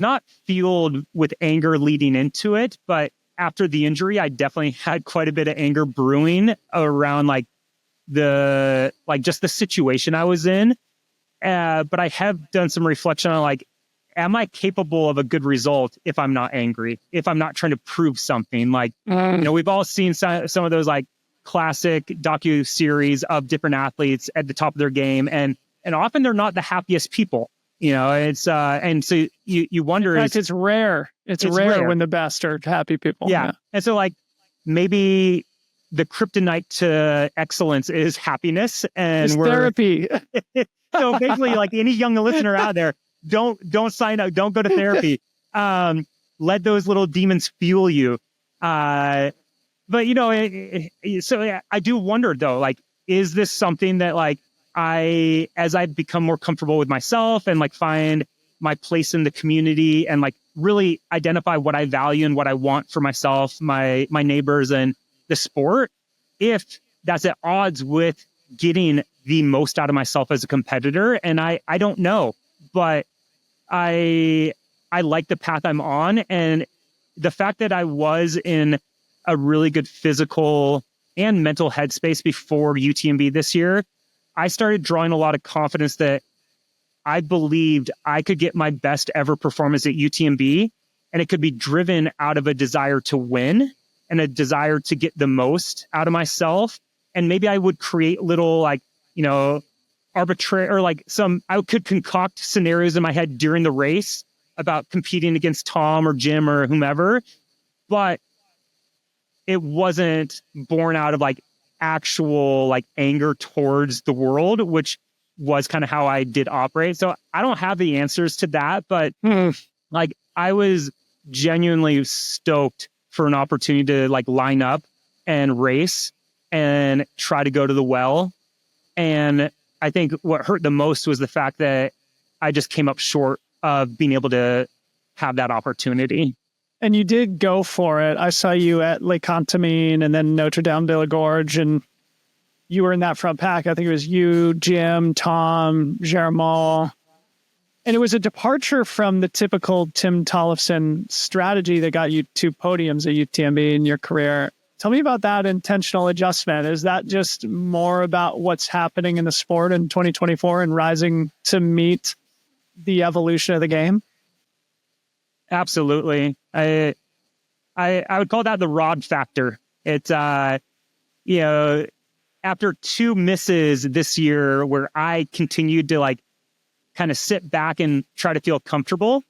not fueled with anger leading into it, but after the injury, I definitely had quite a bit of anger brewing around just the situation I was in. But I have done some reflection on am I capable of a good result if I'm not angry, if I'm not trying to prove something? We've all seen some of those like classic docu-series of different athletes at the top of their game, and often they're not the happiest people. It's and so you wonder. In fact, it's rare. It's rare when the best are happy people. Yeah. And so maybe the kryptonite to excellence is happiness, and therapy. So basically, any young listener out there, don't sign up, don't go to therapy. Let those little demons fuel you. But so I do wonder though, is this something that as I become more comfortable with myself and find my place in the community and really identify what I value and what I want for myself, my neighbors, and the sport, if that's at odds with getting the most out of myself as a competitor. And I don't know, but I like the path I'm on, and the fact that I was in a really good physical and mental headspace before UTMB this year, I started drawing a lot of confidence that I believed I could get my best ever performance at UTMB, and it could be driven out of a desire to win and a desire to get the most out of myself. And maybe I would create little arbitrary or I could concoct scenarios in my head during the race about competing against Tom or Jim or whomever, but it wasn't born out of actual anger towards the world, which was kind of how I did operate. So I don't have the answers to that, but I was genuinely stoked for an opportunity to line up and race and try to go to the well. And I think what hurt the most was the fact that I just came up short of being able to have that opportunity. And you did go for it. I saw you at Lake Contamine and then Notre Dame de la Gorge, and you were in that front pack. I think it was you, Jim, Tom, Jeremall. And it was a departure from the typical Tim Tollefson strategy that got you 2 podiums at UTMB in your career. Tell me about that intentional adjustment. Is that just more about what's happening in the sport in 2024 and rising to meet the evolution of the game? Absolutely. I would call that the Rod factor. It's, you know, after 2 misses this year where I continued to like kind of sit back and try to feel comfortable,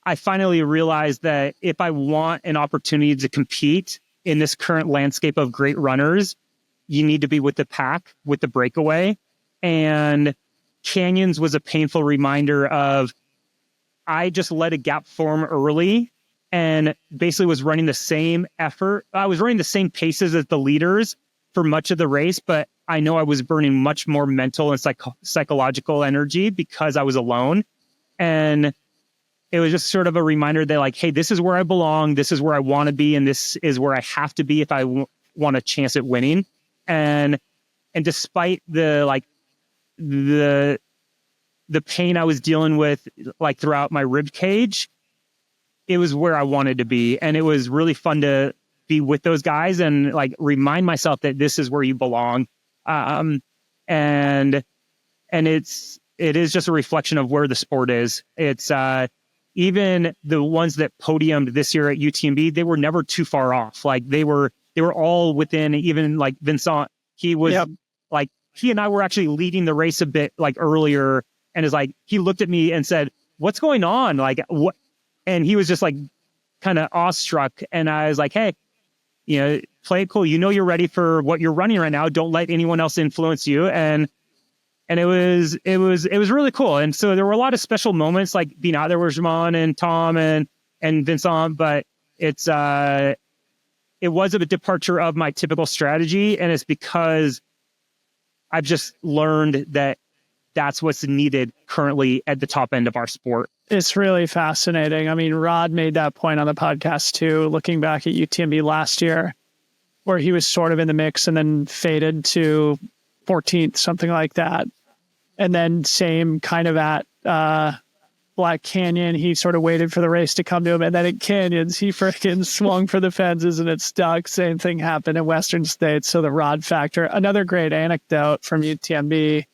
I finally realized that if I want an opportunity to compete in this current landscape of great runners, you need to be with the pack, with the breakaway. And Canyons was a painful reminder of, I just let a gap form early and basically was running the same effort. I was running the same paces as the leaders for much of the race, but I know I was burning much more mental and psychological energy because I was alone. And it was just sort of a reminder that like, hey, this is where I belong. This is where I want to be. And this is where I have to be if I want a chance at winning. And despite the pain I was dealing with like throughout my rib cage, it was where I wanted to be. And it was really fun to be with those guys and like remind myself that this is where you belong. And it is just a reflection of where the sport is. It's even the ones that podiumed this year at UTMB, they were never too far off. Like they were all within, even like Vincent, he was like, he and I were actually leading the race a bit like earlier, and is like, he looked at me and said, "What's going on? Like what?" And he was just like kind of awestruck. And I was like, "Hey, you know, play it cool. You know, you're ready for what you're running right now. Don't let anyone else influence you." And it was really cool. And so there were a lot of special moments, like being out there with Jamon and Tom and Vincent, but it was a departure of my typical strategy. And it's because I've just learned that that's what's needed currently at the top end of our sport. It's really fascinating. I mean, Rod made that point on the podcast too, looking back at UTMB last year, where he was sort of in the mix and then faded to 14th, something like that. And then same kind of at Black Canyon, he sort of waited for the race to come to him. And then at Canyons, he freaking swung for the fences and it stuck. Same thing happened in Western States. So the Rod factor. Another great anecdote from UTMB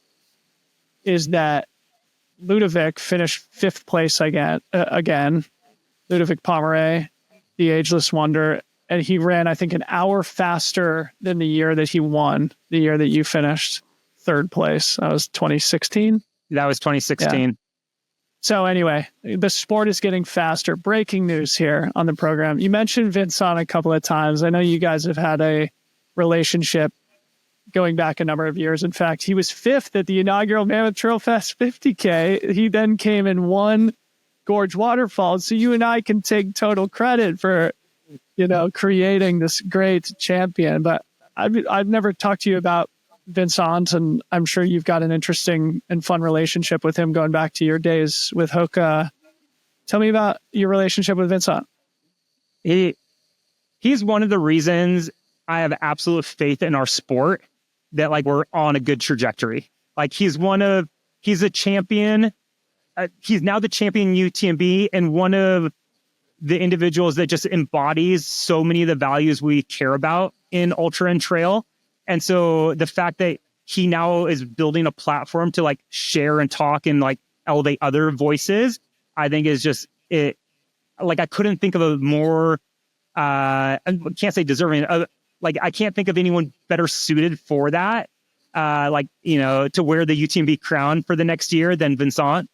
is that Ludovic finished 5th place again. Ludovic Pomeray, the ageless wonder. And he ran, I think, an hour faster than the year that he won, the year that you finished 3rd place. That was 2016. That was 2016. Yeah. So anyway, the sport is getting faster. Breaking news here on the program. You mentioned Vincent a couple of times. I know you guys have had a relationship going back a number of years. In fact, he was 5th at the inaugural Mammoth Trail Fest 50K. He then came and won Gorge Waterfalls. So you and I can take total credit for, you know, creating this great champion. But I've never talked to you about Vincent, and I'm sure you've got an interesting and fun relationship with him going back to your days with Hoka. Tell me about your relationship with Vincent. He's one of the reasons I have absolute faith in our sport, that like we're on a good trajectory. Like he's a champion. He's now the champion in UTMB, and one of the individuals that just embodies so many of the values we care about in ultra and trail. And so the fact that he now is building a platform to like share and talk and like elevate other voices, I think is just it. Like I couldn't think of a more, I can't say deserving. Like I can't think of anyone better suited for that. Like, you know, to wear the UTMB crown for the next year than Vincent.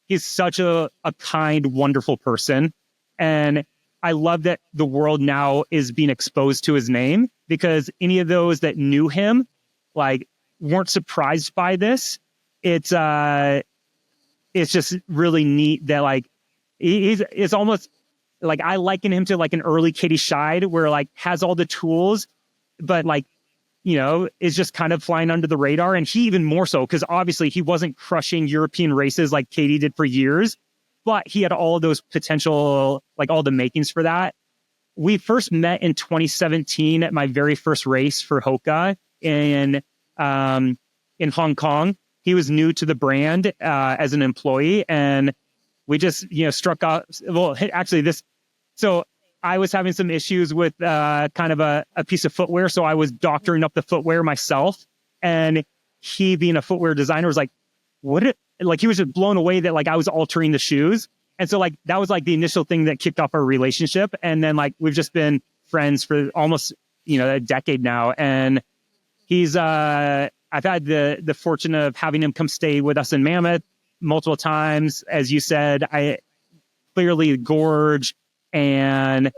He's such a kind, wonderful person. And I love that the world now is being exposed to his name, because any of those that knew him, like, weren't surprised by this. It's just really neat that like it's almost like I liken him to like an early Katie Scheid, where like has all the tools, but like, you know, is just kind of flying under the radar. And he even more so, because obviously he wasn't crushing European races like Katie did for years, but he had all of those potential, like all the makings for that. We first met in 2017 at my very first race for Hoka in Hong Kong. He was new to the brand as an employee, and we just, you know, struck out. Well, actually so I was having some issues with kind of a piece of footwear. So I was doctoring up the footwear myself, and he, being a footwear designer, was like, like he was just blown away that like I was altering the shoes. And so like, that was like the initial thing that kicked off our relationship. And then like, we've just been friends for almost a decade now. And he's, I've had the fortune of having him come stay with us in Mammoth multiple times. As you said, I clearly Gorge and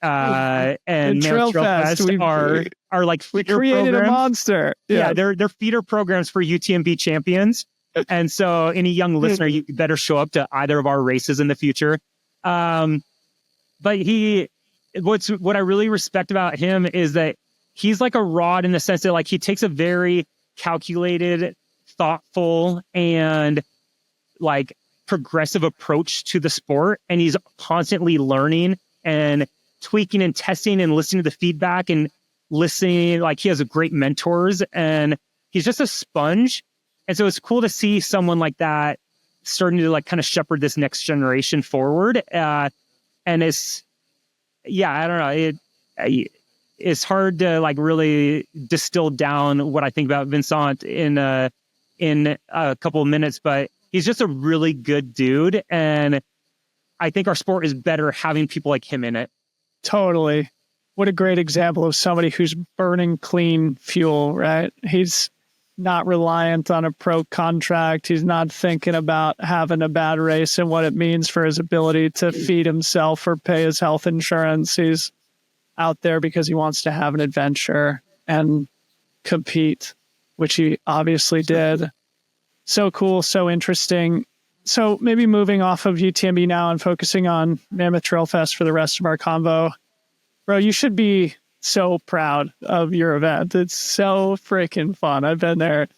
Trail Fest are like we feeder created programs. a monster. Yeah, they're feeder programs for UTMB champions. And so any young listener, you better show up to either of our races in the future. But what I really respect about him is that he's like a rod in the sense that like he takes a very calculated, thoughtful, and like progressive approach to the sport. And he's constantly learning and tweaking and testing and listening to the feedback and listening. Like he has great mentors and he's just a sponge. And so it's cool to see someone like that starting to like kind of shepherd this next generation forward. And it's, I don't know. It's hard to like really distill down what I think about Vincent in a couple of minutes, but he's just a really good dude. And I think our sport is better having people like him in it. Totally. What a great example of somebody who's burning clean fuel, right? He's not reliant on a pro contract. He's not thinking about having a bad race and what it means for his ability to feed himself or pay his health insurance. He's out there because he wants to have an adventure and compete, which he obviously did. So cool, so interesting. So maybe moving off of UTMB now and focusing on Mammoth Trail Fest for the rest of our convo. Bro, you should be so proud of your event. It's so freaking fun. I've been there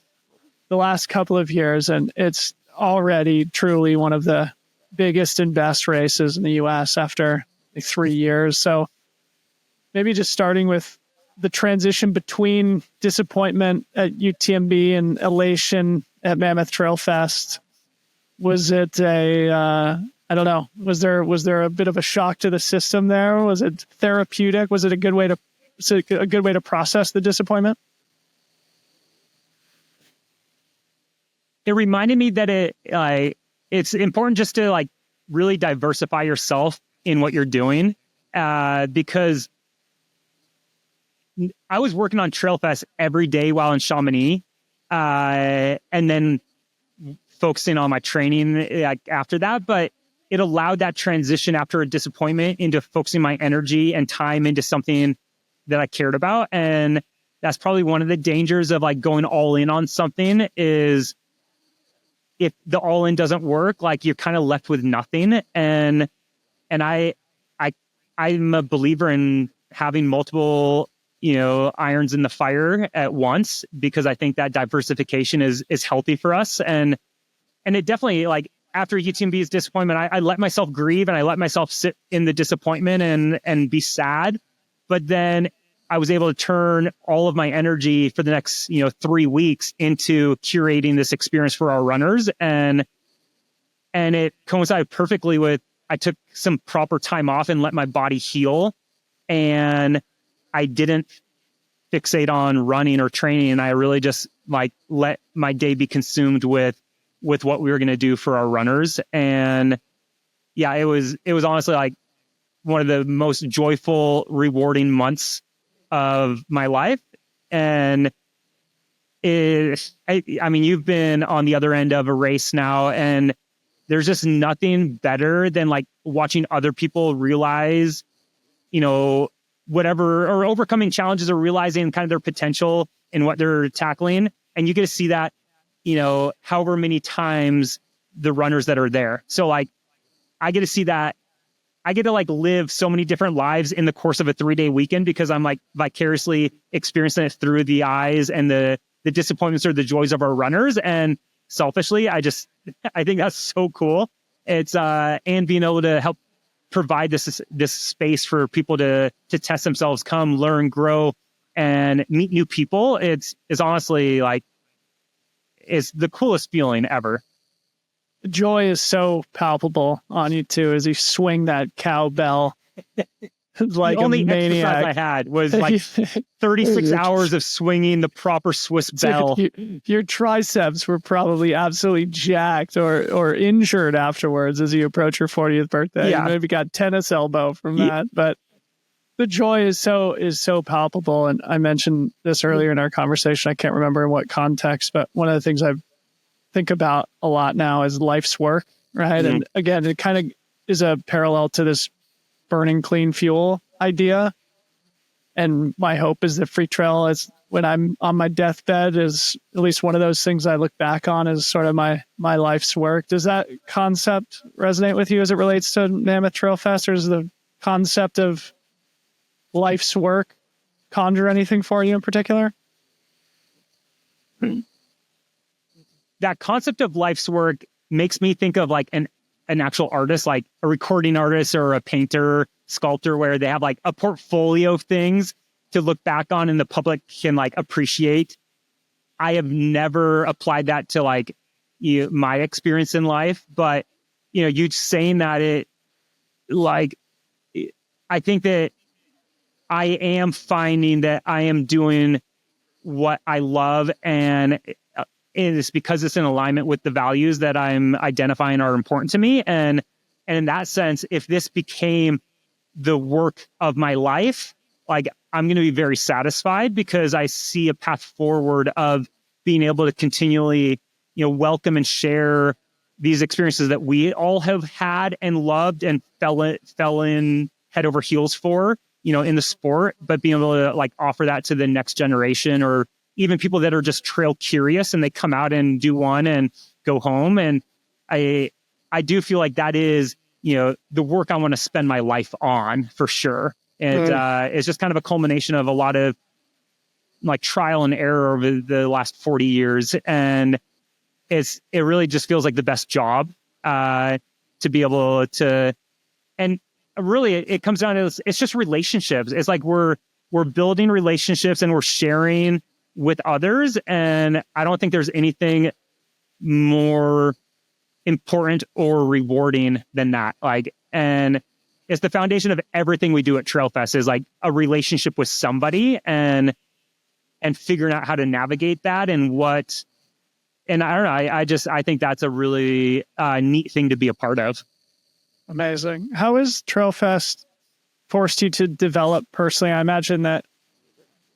the last couple of years, and it's already truly one of the biggest and best races in the U.S. after like 3 years. So maybe just starting with the transition between disappointment at UTMB and elation at Mammoth Trail Fest. Was it I don't know, was there a bit of a shock to the system there? Was it therapeutic? Was it a good way to process the disappointment? It reminded me that it's important just to like really diversify yourself in what you're doing, because I was working on Trail Fest every day while in Chamonix, and then focusing on my training after that. But it allowed that transition after a disappointment into focusing my energy and time into something that I cared about. And that's probably one of the dangers of like going all in on something is if the all in doesn't work, like you're kind of left with nothing. And I'm a believer in having multiple, irons in the fire at once, because I think that diversification is healthy for us. And it definitely, like, after UTMB's disappointment, I let myself grieve and I let myself sit in the disappointment and be sad. But then I was able to turn all of my energy for the next, 3 weeks into curating this experience for our runners. And it coincided perfectly with, I took some proper time off and let my body heal. And I didn't fixate on running or training. And I really just like let my day be consumed with what we were going to do for our runners. And yeah, it was honestly like one of the most joyful, rewarding months of my life. And I mean, you've been on the other end of a race now, and there's just nothing better than like watching other people realize, whatever, or overcoming challenges or realizing kind of their potential in what they're tackling. And you get to see that, however many times the runners that are there. So like, I get to see that. I get to like live so many different lives in the course of a 3-day weekend because I'm like vicariously experiencing it through the eyes and the disappointments or the joys of our runners. And selfishly, I think that's so cool. It's, and being able to help provide this space for people to test themselves, come learn, grow, and meet new people. It's honestly like, it's the coolest feeling ever. Joy is so palpable on you too as you swing that cowbell like the only a maniac. exercise I had was like 36 hours of swinging the proper Swiss bell. Your triceps were probably absolutely jacked or injured afterwards as you approach your 40th birthday. Yeah. You maybe got tennis elbow from that, but the joy is so palpable. And I mentioned this earlier in our conversation. I can't remember in what context, but one of the things I think about a lot now is life's work, right? Mm-hmm. And again, it kind of is a parallel to this burning clean fuel idea. And my hope is that Free Trail is, when I'm on my deathbed, is at least one of those things I look back on as sort of my life's work. Does that concept resonate with you as it relates to Mammoth Trail Fest, or does the concept of life's work conjure anything for you in particular? That concept of life's work makes me think of like an actual artist, like a recording artist or a painter, sculptor, where they have like a portfolio of things to look back on and the public can like appreciate. I have never applied that to like my experience in life, but you saying that, it like, I think that I am finding that I am doing what I love, and it's because it's in alignment with the values that I'm identifying are important to me. And in that sense, if this became the work of my life, like, I'm going to be very satisfied, because I see a path forward of being able to continually, welcome and share these experiences that we all have had and loved and fell in head over heels for, in the sport, but being able to like offer that to the next generation, or even people that are just trail curious and they come out and do one and go home. And I do feel like that is, the work I want to spend my life on, for sure. And it's just kind of a culmination of a lot of like trial and error over the last 40 years. And it really just feels like the best job to be able to, and really it comes down to, it's just relationships. It's like we're building relationships and we're sharing with others. And I don't think there's anything more important or rewarding than that. Like, and it's the foundation of everything we do at TrailFest, is like a relationship with somebody and figuring out how to navigate that and I don't know. I think that's a really neat thing to be a part of. Amazing. How has TrailFest forced you to develop personally? I imagine that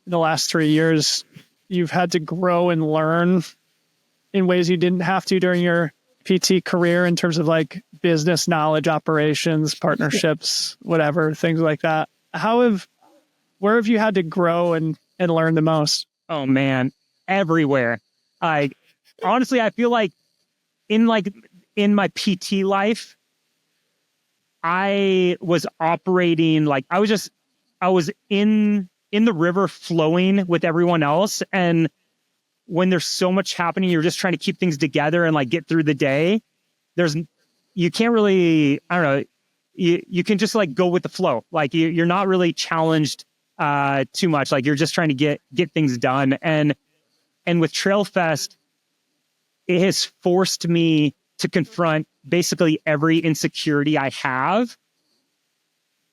in the last 3 years, you've had to grow and learn in ways you didn't have to during your PT career, in terms of like business knowledge, operations, partnerships, whatever, things like that. Where have you had to grow and learn the most? Oh man, everywhere. Honestly, I feel like in my PT life, I was operating like I was in the river flowing with everyone else. And when there's so much happening, you're just trying to keep things together and like get through the day. You can't really, I don't know, you can just like go with the flow. Like you're not really challenged too much. Like you're just trying to get things done. And with TrailFest, it has forced me to confront basically every insecurity I have,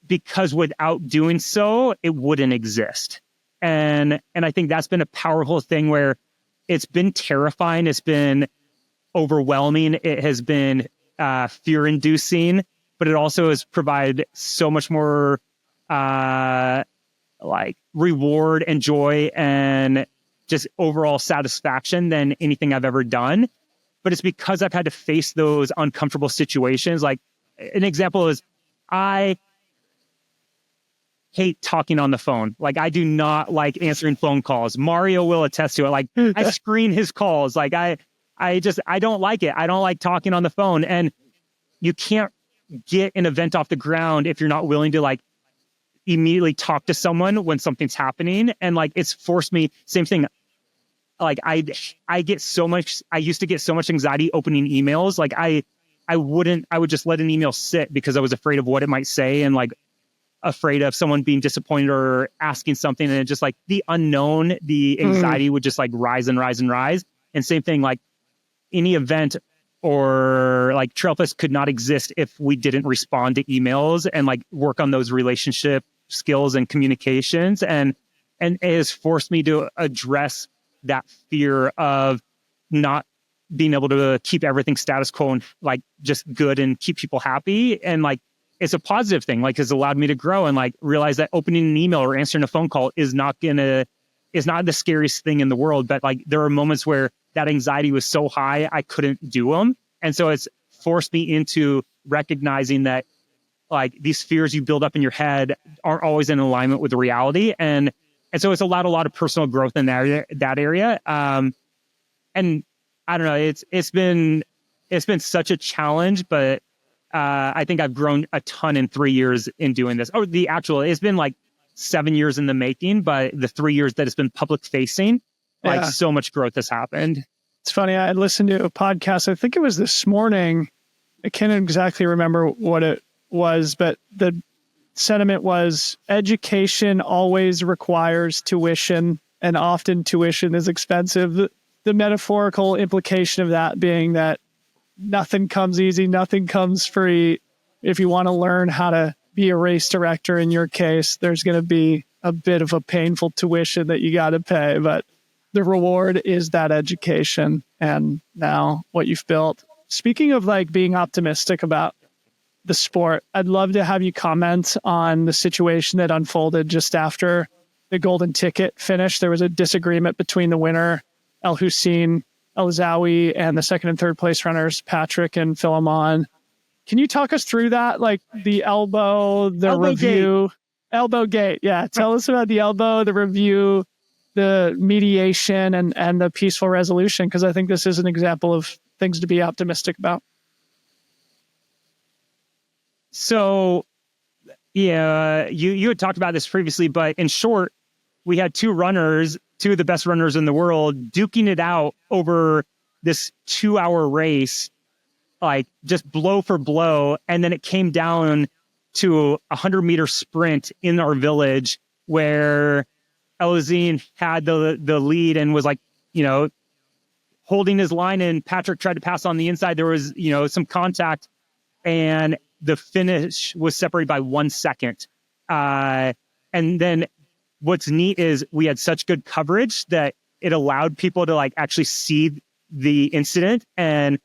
because without doing so, it wouldn't exist. And I think that's been a powerful thing, where it's been terrifying. It's been overwhelming. It has been fear-inducing, but it also has provided so much more like reward and joy and just overall satisfaction than anything I've ever done. But it's because I've had to face those uncomfortable situations. Like an example is, I hate talking on the phone. Like I do not like answering phone calls. Mario will attest to it. Like I screen his calls. Like I don't like it. I don't like talking on the phone. And you can't get an event off the ground if you're not willing to like immediately talk to someone when something's happening. And like, it's forced me, same thing. Like I used to get so much anxiety opening emails. Like I would just let an email sit because I was afraid of what it might say, and like afraid of someone being disappointed or asking something. And it just like the unknown, the anxiety would just like rise and rise and rise. And same thing, like any event or like TrailFest could not exist if we didn't respond to emails and like work on those relationship skills and communications. And it has forced me to address that fear of not being able to keep everything status quo and like just good and keep people happy. And like it's a positive thing. Like, it's allowed me to grow and like realize that opening an email or answering a phone call is not the scariest thing in the world. But like, there are moments where that anxiety was so high, I couldn't do them. And so it's forced me into recognizing that like these fears you build up in your head aren't always in alignment with reality. And so it's allowed a lot of personal growth in that area. And I don't know, it's been such a challenge, but I think I've grown a ton in 3 years in doing this. It's been like 7 years in the making, but the 3 years that it's been public facing, like so much growth has happened. It's funny. I listened to a podcast. I think it was this morning. I can't exactly remember what it was, but the sentiment was education always requires tuition, and often tuition is expensive. The metaphorical implication of that being that nothing comes easy, nothing comes free. If you want to learn how to be a race director, in your case, there's going to be a bit of a painful tuition that you got to pay, but the reward is that education and now what you've built. Speaking of like being optimistic about the sport, I'd love to have you comment on the situation that unfolded just after the golden ticket finished. There was a disagreement between the winner, El Hussein El Zawi, and the second and third place runners, Patrick and Philemon. Can you talk us through that? Like the elbow, the review, elbow gate. Yeah. Tell us about the elbow, the review, the mediation, and the peaceful resolution, because I think this is an example of things to be optimistic about. So, yeah, you had talked about this previously, but in short, we had two of the best runners in the world, duking it out over this 2-hour race, like just blow for blow. And then it came down to a 100-meter sprint in our village where Elazine had the lead and was like, holding his line, and Patrick tried to pass on the inside. There was, some contact, and the finish was separated by 1 second. And then what's neat is we had such good coverage that it allowed people to like actually see the incident and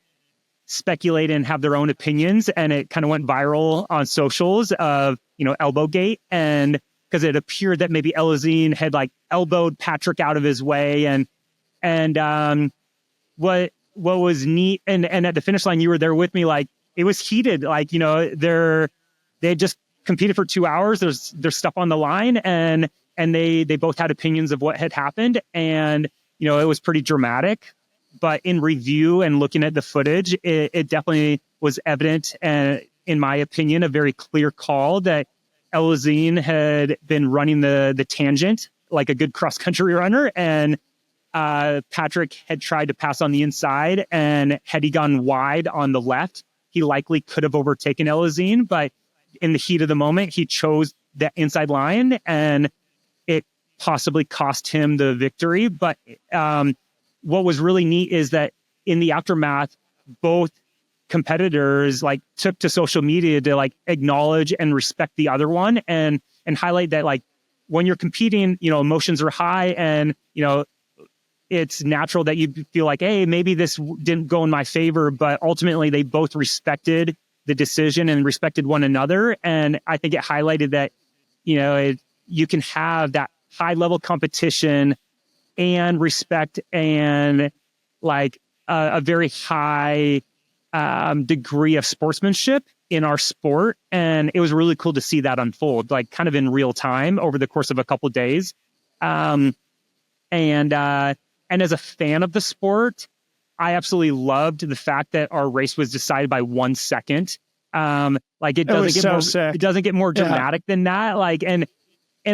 speculate and have their own opinions. And it kind of went viral on socials of, elbow gate. And because it appeared that maybe Elazine had like elbowed Patrick out of his way. And what was neat, and at the finish line, you were there with me, like it was heated. Like, they just competed for 2 hours. There's stuff on the line, and they both had opinions of what had happened. And, it was pretty dramatic, but in review and looking at the footage, it definitely was evident. And in my opinion, a very clear call that Elazine had been running the tangent like a good cross country runner. And Patrick had tried to pass on the inside, and had he gone wide on the left, he likely could have overtaken Elazine, but in the heat of the moment, he chose that inside line, and it possibly cost him the victory. But what was really neat is that in the aftermath, both competitors like took to social media to like acknowledge and respect the other one, and highlight that like when you're competing, emotions are high, and it's natural that you feel like, hey, maybe this didn't go in my favor, but ultimately they both respected the decision and respected one another. And I think it highlighted that, you can have that high level competition and respect and like a very high degree of sportsmanship in our sport. And it was really cool to see that unfold, like kind of in real time over the course of a couple of days. And as a fan of the sport, I absolutely loved the fact that our race was decided by 1 second. Like it doesn't get more dramatic than that. Like, and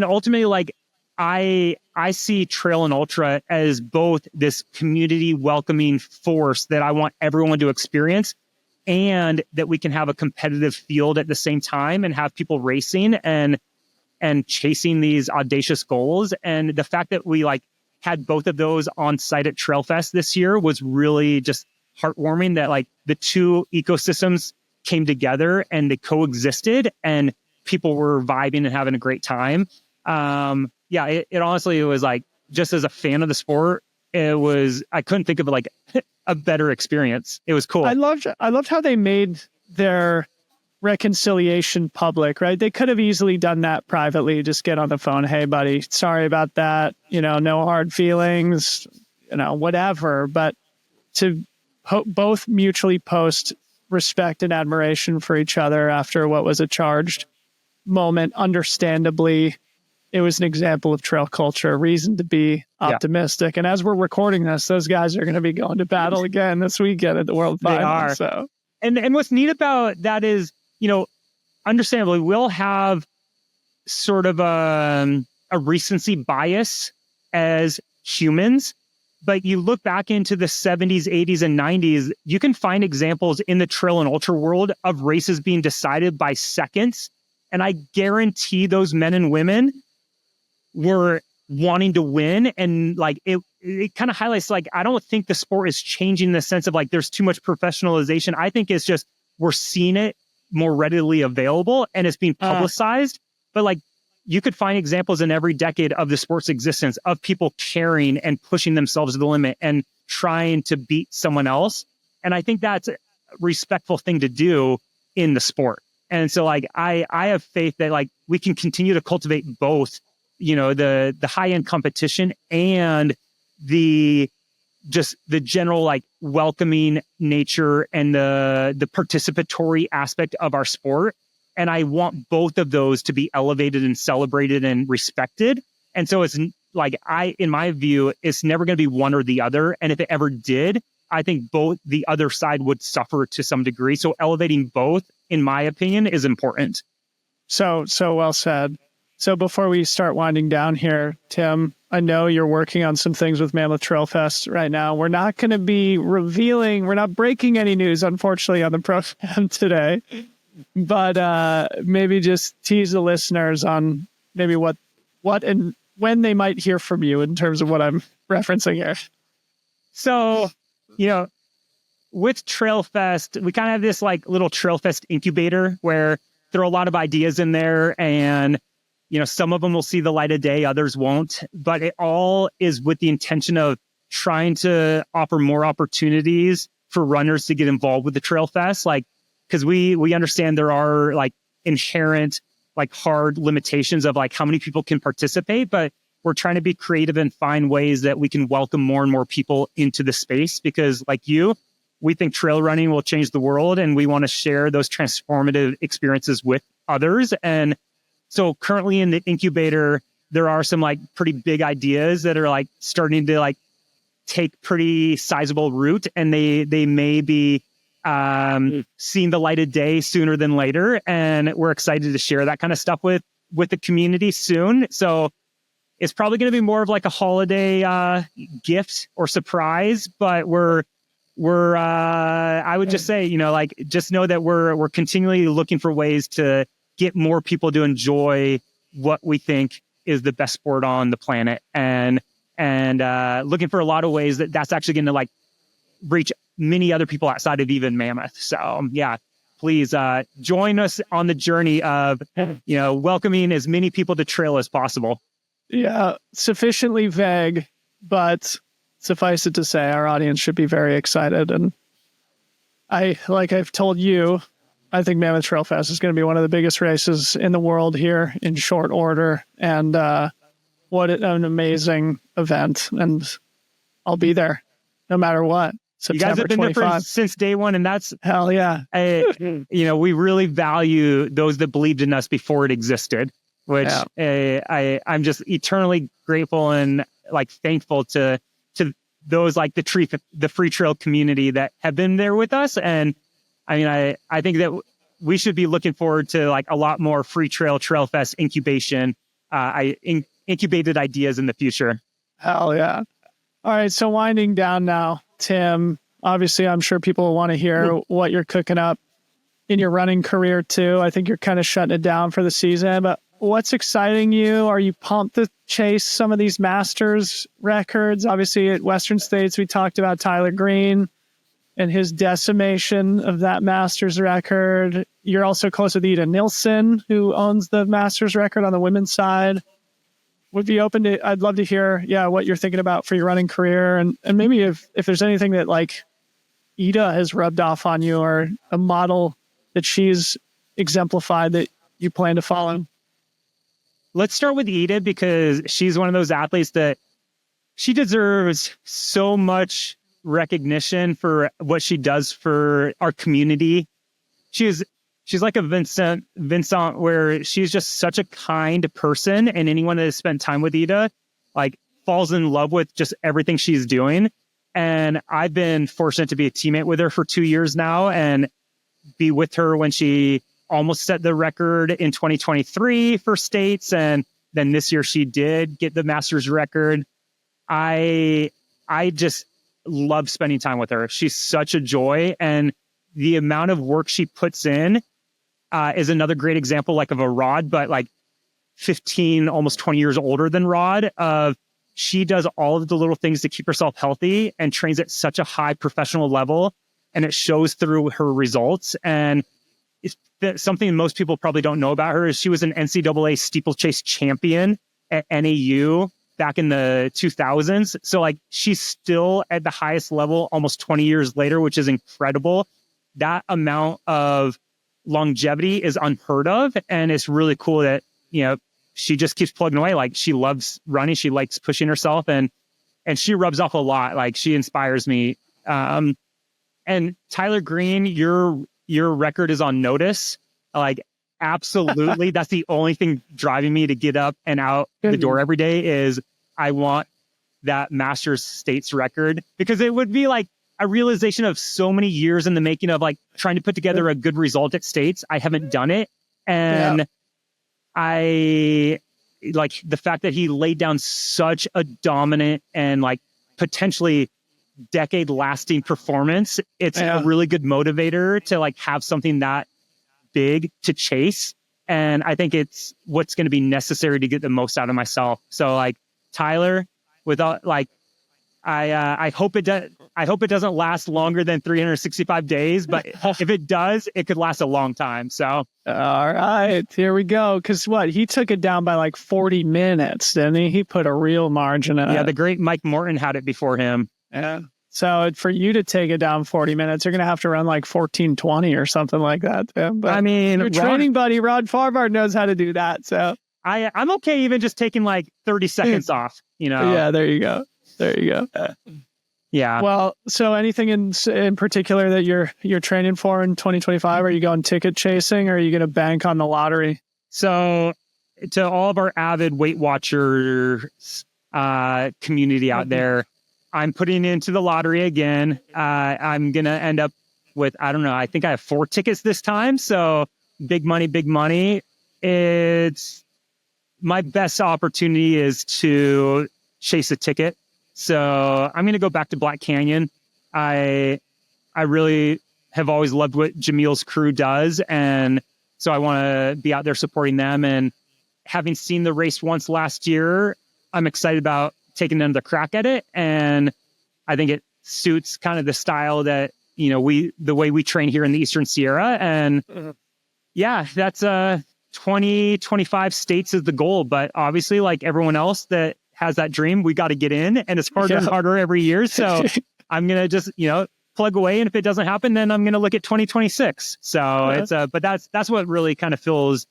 ultimately, like I see trail and ultra as both this community welcoming force that I want everyone to experience, and that we can have a competitive field at the same time and have people racing and chasing these audacious goals. And the fact that we like had both of those on site at Trailfest this year was really just heartwarming, that like the two ecosystems came together and they coexisted and people were vibing and having a great time. It honestly, it was like, just as a fan of the sport, I couldn't think of like a better experience. It was cool. I loved how they made their reconciliation public, right? They could have easily done that privately, just get on the phone. Hey, buddy, sorry about that. No hard feelings, whatever. But to both mutually post respect and admiration for each other after what was a charged moment, understandably, it was an example of trail culture, a reason to be optimistic. And as we're recording this, those guys are going to be going to battle again this weekend at the World Final. They are. So. And what's neat about that is, understandably, we'll have sort of a recency bias as humans. But you look back into the 70s, 80s, and 90s, you can find examples in the trail and ultra world of races being decided by seconds. And I guarantee those men and women were wanting to win. And it kind of highlights, I don't think the sport is changing in the sense of there's too much professionalization. I think it's just we're seeing it more readily available and it's being publicized. But you could find examples in every decade of the sport's existence of people caring and pushing themselves to the limit and trying to beat someone else. And I think that's a respectful thing to do in the sport. And so I have faith that we can continue to cultivate both, the high end competition and the general welcoming nature and the participatory aspect of our sport. And I want both of those to be elevated and celebrated and respected. And so it's in my view, it's never going to be one or the other. And if it ever did, I think both the other side would suffer to some degree. So elevating both, in my opinion, is important. So well said. So before we start winding down here, Tim, I know you're working on some things with Mammoth Trail Fest right now. We're not going to be we're not breaking any news, unfortunately, on the program today. But maybe just tease the listeners on maybe what and when they might hear from you in terms of what I'm referencing here. So, with Trail Fest, we kind of have this little Trail Fest incubator where there are a lot of ideas in there, and some of them will see the light of day, others won't. But it all is with the intention of trying to offer more opportunities for runners to get involved with the Trail Fest, because we understand there are inherent hard limitations of how many people can participate, but we're trying to be creative and find ways that we can welcome more and more people into the space, because we think trail running will change the world, and we want to share those transformative experiences with others. And so currently in the incubator, there are some pretty big ideas that are starting to take pretty sizable root, and they may be seeing the light of day sooner than later. And we're excited to share that kind of stuff with the community soon. So it's probably going to be more of a holiday gift or surprise, but I would just say, just know that we're continually looking for ways to get more people to enjoy what we think is the best sport on the planet, and looking for a lot of ways that's actually going to reach many other people outside of even Mammoth. So please join us on the journey of welcoming as many people to trail as possible. Yeah, sufficiently vague, but suffice it to say, our audience should be very excited. And I've told you, I think Mammoth Trail Fest is going to be one of the biggest races in the world here in short order. And what an amazing event. And I'll be there no matter what. You guys have been 25. There since day one, and that's hell yeah. We really value those that believed in us before it existed, which I'm just eternally grateful and thankful to those the free trail community that have been there with us. And I think that we should be looking forward to a lot more free trail fest incubation, incubated ideas in the future. Hell yeah. All right. So winding down now, Tim, obviously I'm sure people will want to hear what you're cooking up in your running career too. I think you're kind of shutting it down for the season, but what's exciting you? Are you pumped to chase some of these Masters records? Obviously at Western States, we talked about Tyler Green and his decimation of that Masters record. You're also close with Ida Nilsson, who owns the Masters record on the women's side. Would be open to, I'd love to hear, what you're thinking about for your running career. And maybe if there's anything that Ida has rubbed off on you, or a model that she's exemplified that you plan to follow? Let's start with Ida, because she's one of those athletes that she deserves so much recognition for what she does for our community. She's like a Vincent, where she's just such a kind person, and anyone that has spent time with Ida, like, falls in love with just everything she's doing. And I've been fortunate to be a teammate with her for 2 years now, and be with her when she almost set the record in 2023 for states. And then this year she did get the Masters record. I just love spending time with her. She's such a joy. And the amount of work she puts in is another great example, like, of a Rod, but like 15, almost 20 years older than Rod. She does all of the little things to keep herself healthy and trains at such a high professional level. And it shows through her results. And something most people probably don't know about her is she was an NCAA steeplechase champion at NAU back in the 2000s. So, like, she's still at the highest level almost 20 years later, which is incredible. That amount of longevity is unheard of. And it's really cool that, she just keeps plugging away. Like, she loves running. She likes pushing herself, and she rubs off a lot. Like, she inspires me. And Tyler Green, your record is on notice. Like, absolutely. That's the only thing driving me to get up and out the door every day is I want that Masters States record, because it would be like a realization of so many years in the making of, like, trying to put together a good result at States. I haven't done it. And I like the fact that he laid down such a dominant and, like, potentially decade lasting performance. It's a really good motivator to, like, have something that big to chase. And I think it's what's going to be necessary to get the most out of myself. So, like, Tyler, without, like, I hope it does. I hope it doesn't last longer than 365 days, but if it does, it could last a long time. So, all right, here we go. Because he took it down by like 40 minutes, didn't he? He put a real margin in it. Yeah, the great Mike Morton had it before him. Yeah. So for you to take it down 40 minutes, you're going to have to run like 14:20 or something like that. But I mean, your training buddy, Rod Farvard, knows how to do that. So I'm okay even just taking like 30 seconds off, Yeah, there you go. Yeah. Well, so anything in particular that you're training for in 2025? Are you going ticket chasing, or are you going to bank on the lottery? So to all of our avid Weight Watchers community out there, I'm putting into the lottery again. I'm going to end up with, I don't know, I think I have 4 tickets this time. So big money. It's my best opportunity is to chase a ticket. So I'm going to go back to Black Canyon. I really have always loved what Jamil's crew does. And so I want to be out there supporting them. And having seen the race once last year, I'm excited about taking another crack at it. And I think it suits kind of the style that, the way we train here in the Eastern Sierra. And that's 2025 states is the goal. But obviously, like everyone else that has that dream, we got to get in, and it's harder and harder every year. So I'm going to just, plug away. And if it doesn't happen, then I'm going to look at 2026. So it's but that's what really kind of fills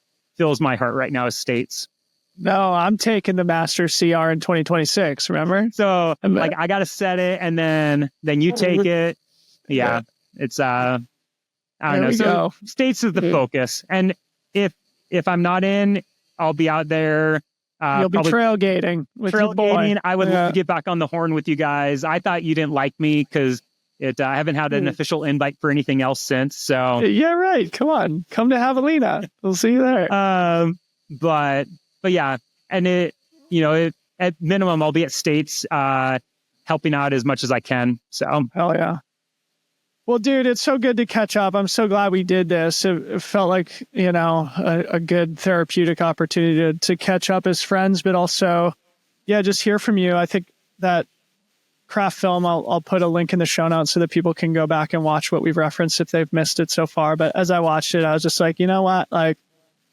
my heart right now is states. No, I'm taking the Master CR in 2026. Remember? So like I got to set it, and then you take it. Yeah. It's I don't know. So states is the focus. And if I'm not in, I'll be out there. You'll be trailgating with your boy. I would love to get back on the horn with you guys. I thought you didn't like me because I haven't had an official invite for anything else since. So yeah, right. Come on, come to Javelina. We'll see you there. But yeah, and at minimum, I'll be at states, helping out as much as I can. So hell yeah. Well, dude, it's so good to catch up. I'm so glad we did this. It felt like, a good therapeutic opportunity to catch up as friends, but also, just hear from you. I think that craft film, I'll put a link in the show notes so that people can go back and watch what we've referenced if they've missed it so far. But as I watched it, I was just like, you know what? Like,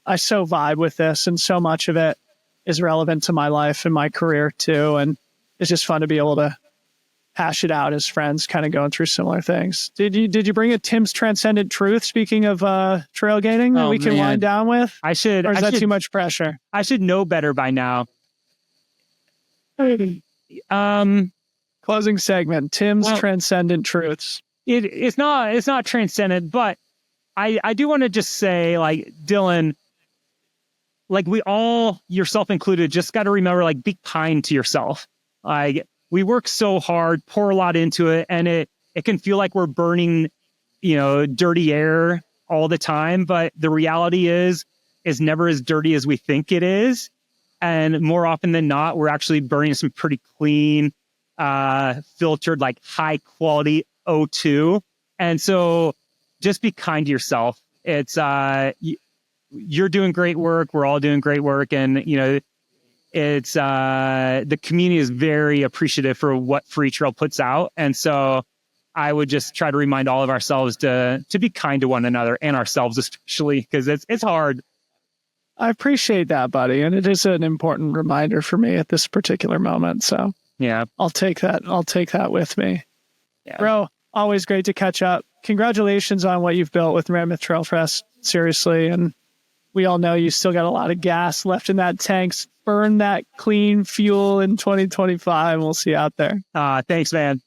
I so vibe with this, and so much of it is relevant to my life and my career too. And it's just fun to be able to hash it out as friends, kind of going through similar things. Did you bring a Tim's Transcendent Truth, speaking of trailgating, that we can wind down with? I should. Or is I that should, too much pressure? I should know better by now. Closing segment, Tim's Transcendent Truths. It's not transcendent, but I do want to just say, like, Dylan, like, we all, yourself included, just got to remember, like, be kind to yourself. Like, we work so hard, pour a lot into it, and it can feel like we're burning, dirty air all the time. But the reality is never as dirty as we think it is. And more often than not, we're actually burning some pretty clean, filtered, like, high quality O2. And so just be kind to yourself. It's, you're doing great work. We're all doing great work. And, it's, the community is very appreciative for what Free Trail puts out. And so I would just try to remind all of ourselves to be kind to one another, and ourselves especially, because it's hard. I appreciate that, buddy. And it is an important reminder for me at this particular moment. So yeah, I'll take that. I'll take that with me. Yeah. Bro, always great to catch up. Congratulations on what you've built with Mammoth Trail Fest. Seriously. And we all know you still got a lot of gas left in that tank. Burn that clean fuel in 2025. We'll see you out there. Thanks, man.